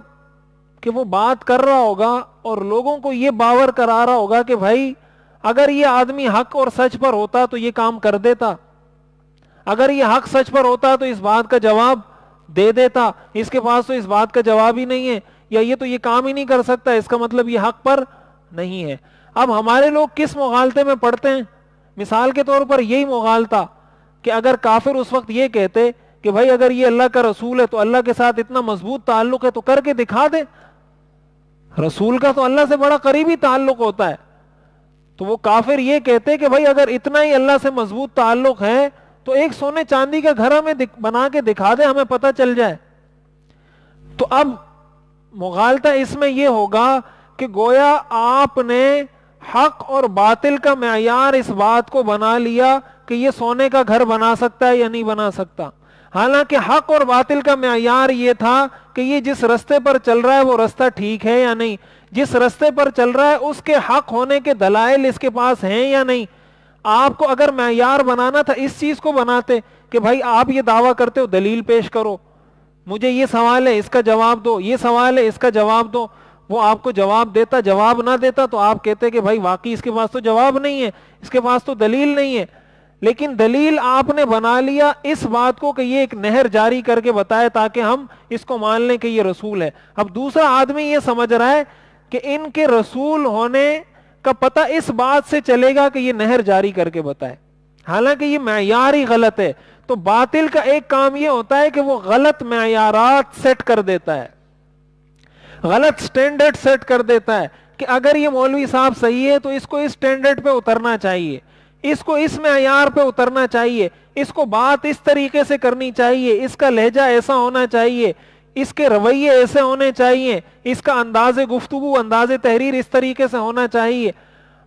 کہ وہ بات کر رہا ہوگا اور لوگوں کو یہ باور کرا رہا ہوگا کہ بھائی اگر یہ آدمی حق اور سچ پر ہوتا تو یہ کام کر دیتا، اگر یہ حق سچ پر ہوتا تو اس بات کا جواب دے دیتا، اس کے پاس تو اس بات کا جواب ہی نہیں ہے، یا یہ تو یہ کام ہی نہیں کر سکتا، اس کا مطلب یہ حق پر نہیں ہے۔ اب ہمارے لوگ کس مغالطے میں پڑتے ہیں؟ مثال کے طور پر یہی مغالطہ کہ اگر کافر اس وقت یہ کہتے کہ بھائی اگر یہ اللہ کا رسول ہے تو اللہ کے ساتھ اتنا مضبوط تعلق ہے تو کر کے دکھا دے، رسول کا تو اللہ سے بڑا قریبی تعلق ہوتا ہے، تو وہ کافر یہ کہتے کہ بھائی اگر اتنا ہی اللہ سے مضبوط تعلق ہے تو ایک سونے چاندی کا گھر ہمیں بنا کے دکھا دے، ہمیں پتہ چل جائے۔ تو اب مغالطہ اس میں یہ ہوگا کہ گویا آپ نے حق اور باطل کا معیار اس بات کو بنا لیا کہ یہ سونے کا گھر بنا سکتا ہے یا نہیں بنا سکتا. حالانکہ حق اور باطل کا معیار یہ تھا کہ یہ جس رستے پر چل رہا ہے وہ رستہ ٹھیک ہے یا نہیں, جس رستے پر چل رہا ہے اس کے حق ہونے کے دلائل اس کے پاس ہیں یا نہیں. آپ کو اگر معیار بنانا تھا اس چیز کو بناتے کہ بھائی آپ یہ دعویٰ کرتے ہو, دلیل پیش کرو, مجھے یہ سوال ہے اس کا جواب دو, یہ سوال ہے اس کا جواب دو. وہ آپ کو جواب دیتا, جواب نہ دیتا تو آپ کہتے کہ بھائی واقعی اس کے پاس تو جواب نہیں ہے, اس کے پاس تو دلیل نہیں ہے. لیکن دلیل آپ نے بنا لیا اس بات کو کہ یہ ایک نہر جاری کر کے بتائے تاکہ ہم اس کو مان لیں کہ یہ رسول ہے. اب دوسرا آدمی یہ سمجھ رہا ہے کہ ان کے رسول ہونے کا پتہ اس بات سے چلے گا کہ یہ نہر جاری کر کے بتائے, حالانکہ یہ معیار ہی غلط ہے. تو باطل کا ایک کام یہ ہوتا ہے کہ وہ غلط معیارات سیٹ کر دیتا ہے, غلط سٹینڈرڈ سیٹ کر دیتا ہے کہ اگر یہ مولوی صاحب صحیح ہے تو اس کو اس سٹینڈرڈ پہ اترنا چاہیے, اس کو اس معیار پہ اترنا چاہیے, اس کو بات اس طریقے سے کرنی چاہیے, اس کا لہجہ ایسا ہونا چاہیے, اس کے رویے ایسے ہونے چاہیے, اس کا انداز گفتگو, انداز تحریر اس طریقے سے ہونا چاہیے.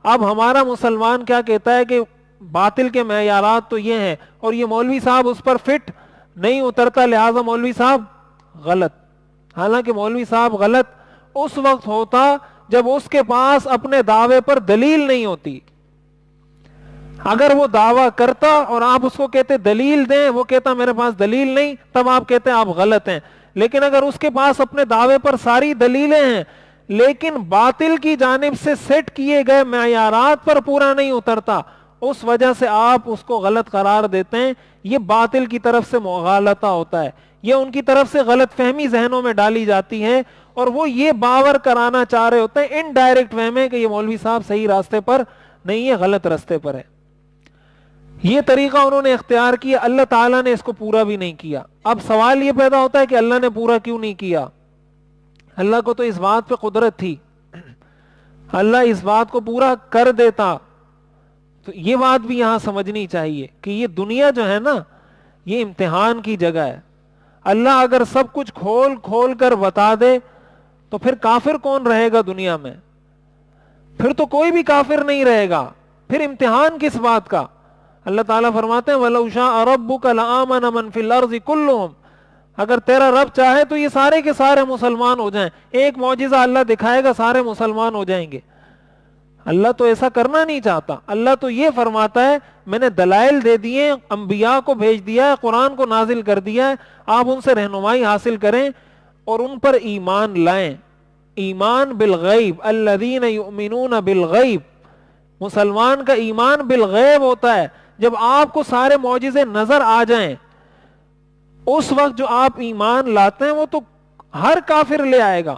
اب ہمارا مسلمان کیا کہتا ہے کہ باطل کے معیارات تو یہ ہیں اور یہ مولوی صاحب اس پر فٹ نہیں اترتا, لہذا مولوی صاحب غلط. حالانکہ مولوی صاحب غلط اس وقت ہوتا جب اس کے پاس اپنے دعوے پر دلیل نہیں ہوتی. اگر وہ دعویٰ کرتا اور آپ اس کو کہتے دلیل دیں, وہ کہتا میرے پاس دلیل نہیں, تب آپ کہتے ہیں آپ غلط ہیں. لیکن اگر اس کے پاس اپنے دعوے پر ساری دلیلیں ہیں لیکن باطل کی جانب سے سیٹ کیے گئے معیارات پر پورا نہیں اترتا, اس وجہ سے آپ اس کو غلط قرار دیتے ہیں. یہ باطل کی طرف سے مغالطہ ہوتا ہے, یہ ان کی طرف سے غلط فہمی ذہنوں میں ڈالی جاتی ہے اور وہ یہ باور کرانا چاہ رہے ہوتے ہیں انڈائریکٹ وے میں کہ یہ مولوی صاحب صحیح راستے پر نہیں ہے, غلط راستے پر ہے. یہ طریقہ انہوں نے اختیار کیا, اللہ تعالیٰ نے اس کو پورا بھی نہیں کیا. اب سوال یہ پیدا ہوتا ہے کہ اللہ نے پورا کیوں نہیں کیا؟ اللہ کو تو اس بات پہ قدرت تھی, اللہ اس بات کو پورا کر دیتا. تو یہ بات بھی یہاں سمجھنی چاہیے کہ یہ دنیا جو ہے نا یہ امتحان کی جگہ ہے. اللہ اگر سب کچھ کھول کھول کر بتا دے تو پھر کافر کون رہے گا دنیا میں؟ پھر تو کوئی بھی کافر نہیں رہے گا, پھر امتحان کس بات کا؟ اللہ تعالیٰ فرماتے ہیں وَلَوْ شَاءَ رَبُّكَ لَآمَنَ مَنْ فِي الْأَرْضِ كُلُّهُمْ, اگر تیرا رب چاہے تو یہ سارے کے سارے مسلمان ہو جائیں. ایک معجزہ اللہ دکھائے گا سارے مسلمان ہو جائیں گے. اللہ تو ایسا کرنا نہیں چاہتا. اللہ تو یہ فرماتا ہے میں نے دلائل دے دیے, انبیاء کو بھیج دیا ہے, قرآن کو نازل کر دیا ہے, آپ ان سے رہنمائی حاصل کریں اور ان پر ایمان لائیں. ایمان بالغیب, الذین یؤمنون بالغیب, مسلمان کا ایمان بالغیب ہوتا ہے جب آپ کو سارے معجزے نظر آ جائیں. اس وقت جو آپ ایمان لاتے ہیں وہ تو ہر کافر لے آئے گا,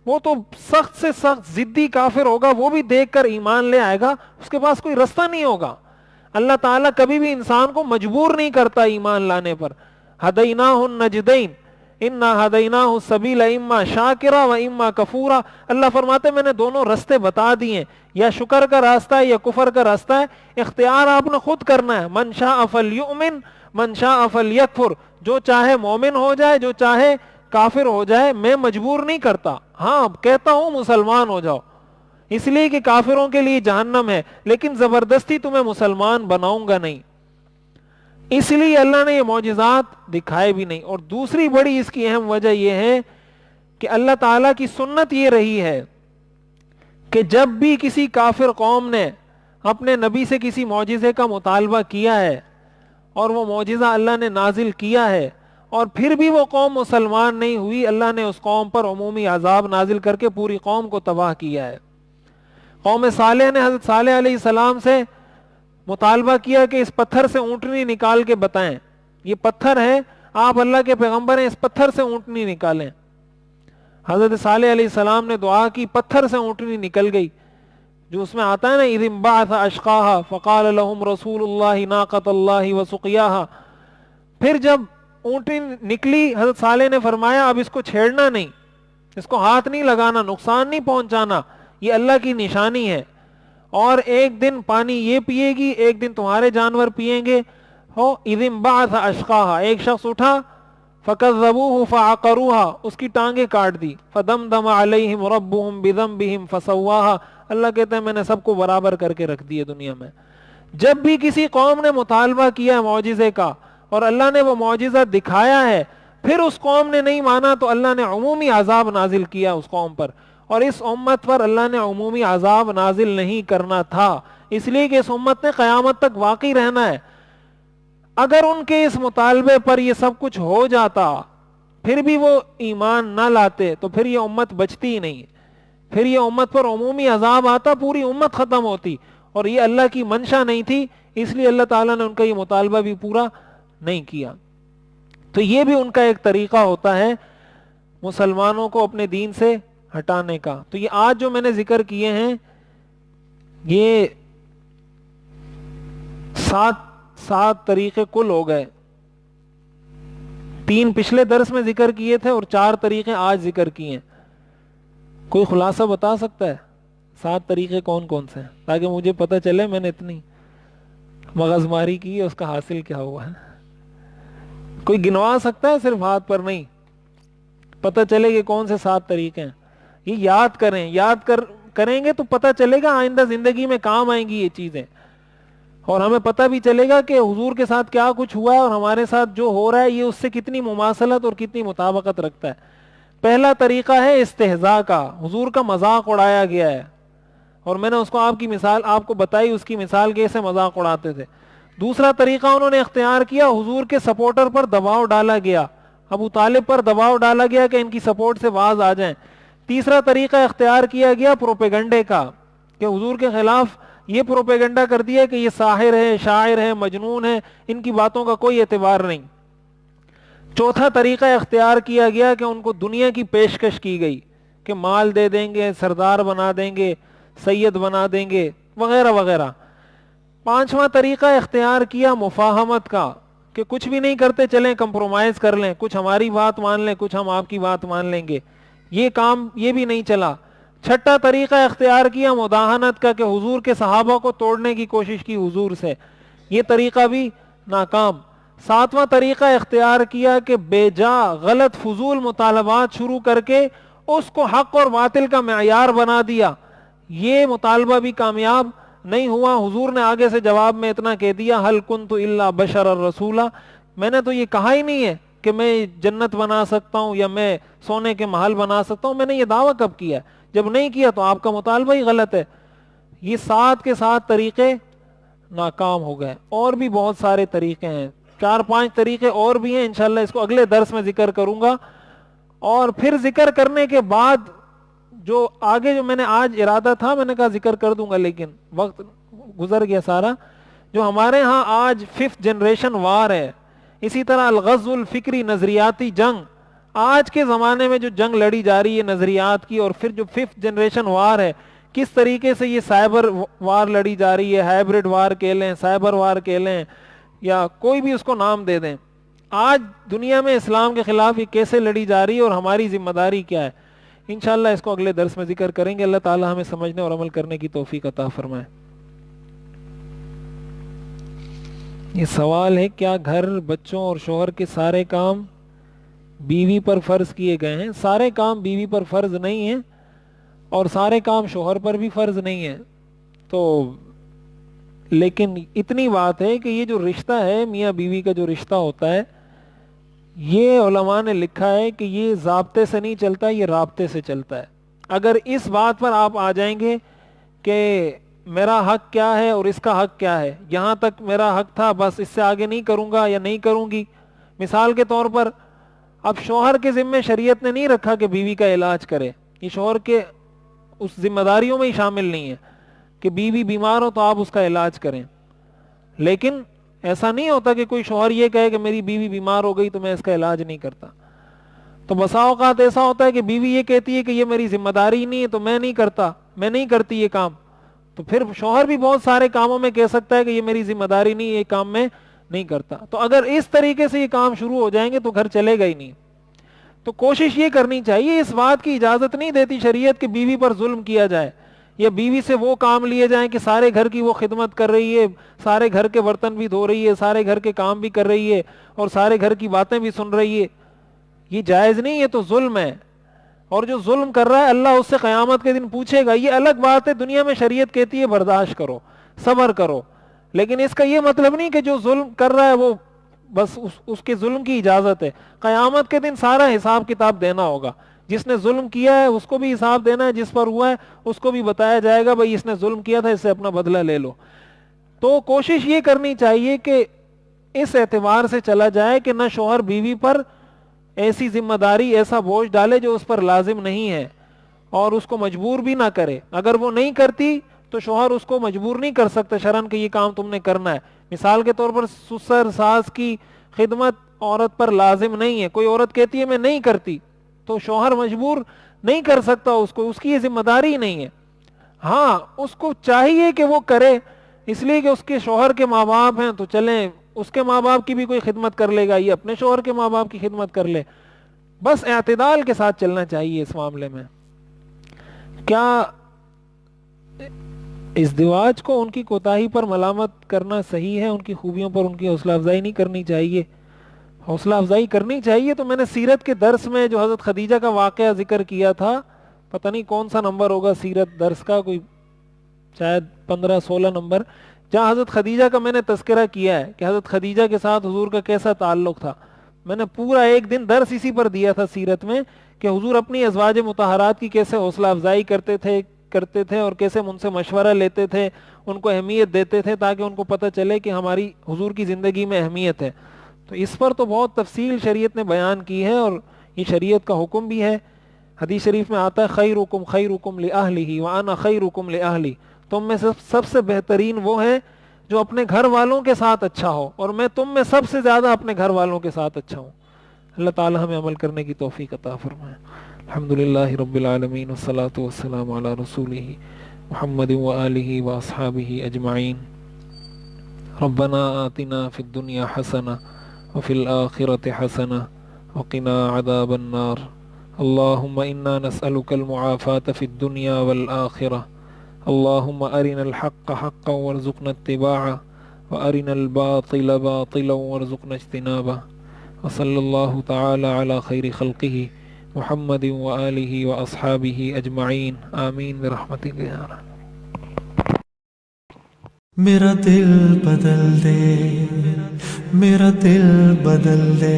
وہ تو سخت سے سخت ضدی کافر ہوگا, وہ بھی دیکھ کر ایمان لے آئے گا, اس کے پاس کوئی رستہ نہیں ہوگا. اللہ تعالیٰ کبھی بھی انسان کو مجبور نہیں کرتا ایمان لانے پر. ہدیناہ النجدین انا ہدیناہ السبیل اما شاکرا و اما کفورا, اللہ فرماتے میں نے دونوں رستے بتا دیے, یا شکر کا راستہ ہے یا کفر کا راستہ ہے, اختیار آپ نے خود کرنا ہے. من شاء فلیؤمن من شاء فلیکفر, جو چاہے مومن ہو جائے جو چاہے کافر ہو جائے, میں مجبور نہیں کرتا. ہاں کہتا ہوں مسلمان ہو جاؤ اس لیے کہ کافروں کے لیے جہنم ہے, لیکن زبردستی تمہیں مسلمان بناؤں گا نہیں. اس لیے اللہ نے یہ معجزات دکھائے بھی نہیں. اور دوسری بڑی اس کی اہم وجہ یہ ہے کہ اللہ تعالیٰ کی سنت یہ رہی ہے کہ جب بھی کسی کافر قوم نے اپنے نبی سے کسی معجزے کا مطالبہ کیا ہے اور وہ معجزہ اللہ نے نازل کیا ہے اور پھر بھی وہ قوم مسلمان نہیں ہوئی, اللہ نے اس قوم پر عمومی عذاب نازل کر کے پوری قوم کو تباہ کیا ہے. قوم صالح نے حضرت صالح علیہ السلام سے مطالبہ کیا کہ اس پتھر سے اونٹنی نکال کے بتائیں, یہ پتھر ہے, آپ اللہ کے پیغمبر ہیں, اس پتھر سے اونٹنی نکالیں. حضرت صالح علیہ السلام نے دعا کی, پتھر سے اونٹنی نکل گئی. جو اس میں آتا ہے نا اذ انبعث اشقاها فقال لهم رسول اللہ ناقۃ اللہ وسقیاها, پھر جب اونٹنی نکلی حضرت صالح نے فرمایا اب اس کو چھیڑنا نہیں, اس کو ہاتھ نہیں لگانا, نقصان نہیں پہنچانا, یہ اللہ کی نشانی ہے, اور ایک دن پانی یہ پیے گی, ایک دن تمہارے جانور پیئیں گے. ہو اذ انبعث اشقاها, ایک شخص اٹھا فکذبوہ فعقروہا، اس کی ٹانگیں کاٹ دی، فدمدم علیہم ربہم بذنبہم فسواہا، اللہ کہتے ہیں میں نے سب کو برابر کر کے رکھ دیا دنیا میں۔ جب بھی کسی قوم نے مطالبہ کیا ہے معجزے کا اور اللہ نے وہ معجزہ دکھایا ہے، پھر اس قوم نے نہیں مانا تو اللہ نے عمومی عذاب نازل کیا اس قوم پر، اور اس امت پر اللہ نے عمومی عذاب نازل نہیں کرنا تھا، اس لیے کہ اس امت نے قیامت تک باقی رہنا ہے۔ اگر ان کے اس مطالبے پر یہ سب کچھ ہو جاتا پھر بھی وہ ایمان نہ لاتے تو پھر یہ امت بچتی ہی نہیں، پھر یہ امت پر عمومی عذاب آتا، پوری امت ختم ہوتی، اور یہ اللہ کی منشا نہیں تھی، اس لیے اللہ تعالیٰ نے ان کا یہ مطالبہ بھی پورا نہیں کیا۔ تو یہ بھی ان کا ایک طریقہ ہوتا ہے مسلمانوں کو اپنے دین سے ہٹانے کا۔ تو یہ آج جو میں نے ذکر کیے ہیں یہ سات طریقے کل ہو گئے، 3 پچھلے درس میں ذکر کیے تھے اور 4 طریقے آج ذکر کیے ہیں۔ کوئی خلاصہ بتا سکتا ہے 7 طریقے کون کون سے ہیں، تاکہ مجھے پتہ چلے میں نے اتنی مغز ماری کی ہے اس کا حاصل کیا ہوا ہے؟ کوئی گنوا سکتا ہے؟ صرف ہاتھ پر نہیں، پتہ چلے کہ کون سے 7 طریقے ہیں۔ یہ یاد کریں، کریں گے تو پتہ چلے گا، آئندہ زندگی میں کام آئیں گی یہ چیزیں، اور ہمیں پتہ بھی چلے گا کہ حضور کے ساتھ کیا کچھ ہوا ہے اور ہمارے ساتھ جو ہو رہا ہے یہ اس سے کتنی مماثلت اور کتنی مطابقت رکھتا ہے۔ پہلا طریقہ ہے استہزاء کا، حضور کا مذاق اڑایا گیا ہے، اور میں نے اس کو آپ کی مثال آپ کو بتائی، اس کی مثال کیسے مذاق اڑاتے تھے۔ دوسرا طریقہ انہوں نے اختیار کیا، حضور کے سپورٹر پر دباؤ ڈالا گیا، ابو طالب پر دباؤ ڈالا گیا کہ ان کی سپورٹ سے باز آ جائیں۔ تیسرا طریقہ اختیار کیا گیا پروپیگنڈے کا، کہ حضور کے خلاف یہ پروپیگنڈا کر دیا کہ یہ ساحر ہے، شاعر ہے، مجنون ہے، ان کی باتوں کا کوئی اعتبار نہیں۔ چوتھا طریقہ اختیار کیا گیا کہ ان کو دنیا کی پیشکش کی گئی کہ مال دے دیں گے، سردار بنا دیں گے، سید بنا دیں گے، وغیرہ وغیرہ۔ پانچواں طریقہ اختیار کیا مفاہمت کا، کہ کچھ بھی نہیں کرتے چلیں کمپرومائز کر لیں، کچھ ہماری بات مان لیں، کچھ ہم آپ کی بات مان لیں گے، یہ کام یہ بھی نہیں چلا۔ چھٹا طریقہ اختیار کیا مداہنت کا، کہ حضور کے صحابہ کو توڑنے کی کوشش کی حضور سے، یہ طریقہ بھی ناکام۔ ساتواں طریقہ اختیار کیا کہ بے جا غلط فضول مطالبات شروع کر کے اس کو حق اور باطل کا معیار بنا دیا، یہ مطالبہ بھی کامیاب نہیں ہوا۔ حضور نے آگے سے جواب میں اتنا کہہ دیا، حل کنت الا بشر الرسولہ، میں نے تو یہ کہا ہی نہیں ہے کہ میں جنت بنا سکتا ہوں یا میں سونے کے محل بنا سکتا ہوں، میں نے یہ دعویٰ کب کیا؟ جب نہیں کیا تو آپ کا مطالبہ ہی غلط ہے۔ یہ 7 کے 7 طریقے ناکام ہو گئے۔ اور بھی بہت سارے طریقے ہیں، 4-5 طریقے اور بھی ہیں، انشاءاللہ اس کو اگلے درس میں ذکر کروں گا۔ اور پھر ذکر کرنے کے بعد جو آگے جو میں نے آج ارادہ تھا میں نے کہا ذکر کر دوں گا، لیکن وقت گزر گیا سارا۔ جو ہمارے ہاں آج 5th جنریشن وار ہے، اسی طرح الغزو الفکری نظریاتی جنگ، آج کے زمانے میں جو جنگ لڑی جا رہی ہے نظریات کی، اور پھر جو 5th جنریشن وار ہے، کس طریقے سے یہ سائبر وار لڑی جا رہی ہے، ہائبرڈ وار کہہ لیں، سائبر وار کہہ لیں، یا کوئی بھی اس کو نام دے دیں، آج دنیا میں اسلام کے خلاف یہ کیسے لڑی جا رہی ہے اور ہماری ذمہ داری کیا ہے، انشاءاللہ اس کو اگلے درس میں ذکر کریں گے۔ اللہ تعالی ہمیں سمجھنے اور عمل کرنے کی توفیق عطا فرمائے۔ یہ سوال ہے، کیا گھر، بچوں اور شوہر کے سارے کام بیوی پر فرض کیے گئے ہیں؟ سارے کام بیوی پر فرض نہیں ہیں اور سارے کام شوہر پر بھی فرض نہیں ہیں، تو لیکن اتنی بات ہے کہ یہ جو رشتہ ہے میاں بیوی کا، جو رشتہ ہوتا ہے، یہ علماء نے لکھا ہے کہ یہ ضابطے سے نہیں چلتا، یہ رابطے سے چلتا ہے۔ اگر اس بات پر آپ آ جائیں گے کہ میرا حق کیا ہے اور اس کا حق کیا ہے، یہاں تک میرا حق تھا بس، اس سے آگے نہیں کروں گا یا نہیں کروں گی، مثال کے طور پر اب شوہر کے ذمے شریعت نے نہیں رکھا کہ بیوی کا علاج کرے، یہ شوہر کے اس ذمہ داریوں میں ہی شامل نہیں ہے کہ بیوی بیمار ہو تو آپ اس کا علاج کریں، لیکن ایسا نہیں ہوتا کہ کوئی شوہر یہ کہے کہ میری بیوی بیمار ہو گئی تو میں اس کا علاج نہیں کرتا۔ تو بسا اوقات ایسا ہوتا ہے کہ بیوی یہ کہتی ہے کہ یہ میری ذمہ داری نہیں ہے تو میں نہیں کرتا، میں نہیں کرتی یہ کام، تو پھر شوہر بھی بہت سارے کاموں میں کہہ سکتا ہے کہ یہ میری ذمہ داری نہیں ہے، یہ کام میں نہیں کرتا۔ تو اگر اس طریقے سے یہ کام شروع ہو جائیں گے تو گھر چلے گا ہی نہیں۔ تو کوشش یہ کرنی چاہیے، اس بات کی اجازت نہیں دیتی شریعت کہ بیوی پر ظلم کیا جائے یا بیوی سے وہ کام لیے جائیں کہ سارے گھر کی وہ خدمت کر رہی ہے، سارے گھر کے برتن بھی دھو رہی ہے، سارے گھر کے کام بھی کر رہی ہے اور سارے گھر کی باتیں بھی سن رہی ہے۔ یہ جائز نہیں، یہ تو ظلم ہے، اور جو ظلم کر رہا ہے اللہ اس سے قیامت کے دن پوچھے گا. یہ الگ بات ہے، دنیا میں شریعت کہتی ہے برداشت کرو، صبر کرو، لیکن اس کا یہ مطلب نہیں کہ جو ظلم کر رہا ہے وہ بس اس کے ظلم کی اجازت ہے. قیامت کے دن سارا حساب کتاب دینا ہوگا. جس نے ظلم کیا ہے اس کو بھی حساب دینا ہے، جس پر ہوا ہے اس کو بھی بتایا جائے گا بھائی اس نے ظلم کیا تھا، اس سے اپنا بدلہ لے لو. تو کوشش یہ کرنی چاہیے کہ اس اعتبار سے چلا جائے کہ نہ شوہر بیوی پر ایسی ذمہ داری، ایسا بوجھ ڈالے جو اس پر لازم نہیں ہے، اور اس کو مجبور بھی نہ کرے. اگر وہ نہیں کرتی تو شوہر اس کو مجبور نہیں کر سکتا شرعاً کہ یہ کام تم نے کرنا ہے. مثال کے طور پر سسر ساس کی خدمت عورت پر لازم نہیں ہے. کوئی عورت کہتی ہے میں نہیں کرتی تو شوہر مجبور نہیں کر سکتا اس کو، اس کی یہ ذمہ داری ہی نہیں ہے. ہاں اس کو چاہیے کہ وہ کرے، اس لیے کہ اس کے شوہر کے ماں باپ ہیں تو چلیں اس کے ماں باپ کی بھی کوئی خدمت کر لے گا، یہ اپنے شوہر کے ماں باپ کی خدمت کر لے. بس اعتدال کے ساتھ چلنا چاہیے اس معاملے میں. کیا ازدواج کو ان کی کوتاہی پر ملامت کرنا صحیح ہے؟ ان کی خوبیوں پر ان کی حوصلہ افزائی نہیں کرنی چاہیے؟ حوصلہ افزائی کرنی چاہیے. تو میں نے سیرت کے درس میں جو حضرت خدیجہ کا واقعہ ذکر کیا تھا، پتہ نہیں کون سا نمبر ہوگا سیرت درس کا، کوئی شاید 15-16 نمبر، جہاں حضرت خدیجہ کا میں نے تذکرہ کیا ہے کہ حضرت خدیجہ کے ساتھ حضور کا کیسا تعلق تھا. میں نے پورا ایک دن درس اسی پر دیا تھا سیرت میں کہ حضور اپنی ازواج مطہرات کی کیسے حوصلہ افزائی کرتے تھے اور کیسے ان سے مشورہ لیتے تھے، ان کو اہمیت دیتے تھے تاکہ ان کو پتہ چلے کہ ہماری حضور کی زندگی میں اہمیت ہے. تو اس پر تو بہت تفصیل شریعت نے بیان کی ہے، اور یہ شریعت کا حکم بھی ہے. حدیث شریف میں آتا ہے خیرکم خیرکم لأہلہ وانا خیرکم لأہلی، تم میں سب سے بہترین وہ ہے جو اپنے گھر والوں کے ساتھ اچھا ہو، اور میں تم میں سب سے زیادہ اپنے گھر والوں کے ساتھ اچھا ہوں. اللہ تعالی ہمیں عمل کرنے کی توفیق عطا فرمائے. الحمدللہ رب العالمین والصلاة والسلام علی رسولہ محمد وآلہ واصحابہ اجمعین. ربنا آتنا فی الدنیا حسنہ وفی الآخرة حسنہ وقنا عذاب النار. اللہم انا نسألک المعافاة فی الدنیا والآخرة. اللہم ارنا الحق حقا وارزقنا اتباعه وارنا الباطل باطلا وارزقنا اجتنابه. وصلی اللہ تعالی علی خیر خلقہ محمد وآلہ واصحابہ اجمعین. آمین برحمتک یا رب. میرا دل بدل دے، میرا دل بدل دے،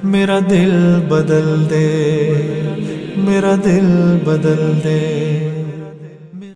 میرا دل بدل دے، میرا دل بدل دے.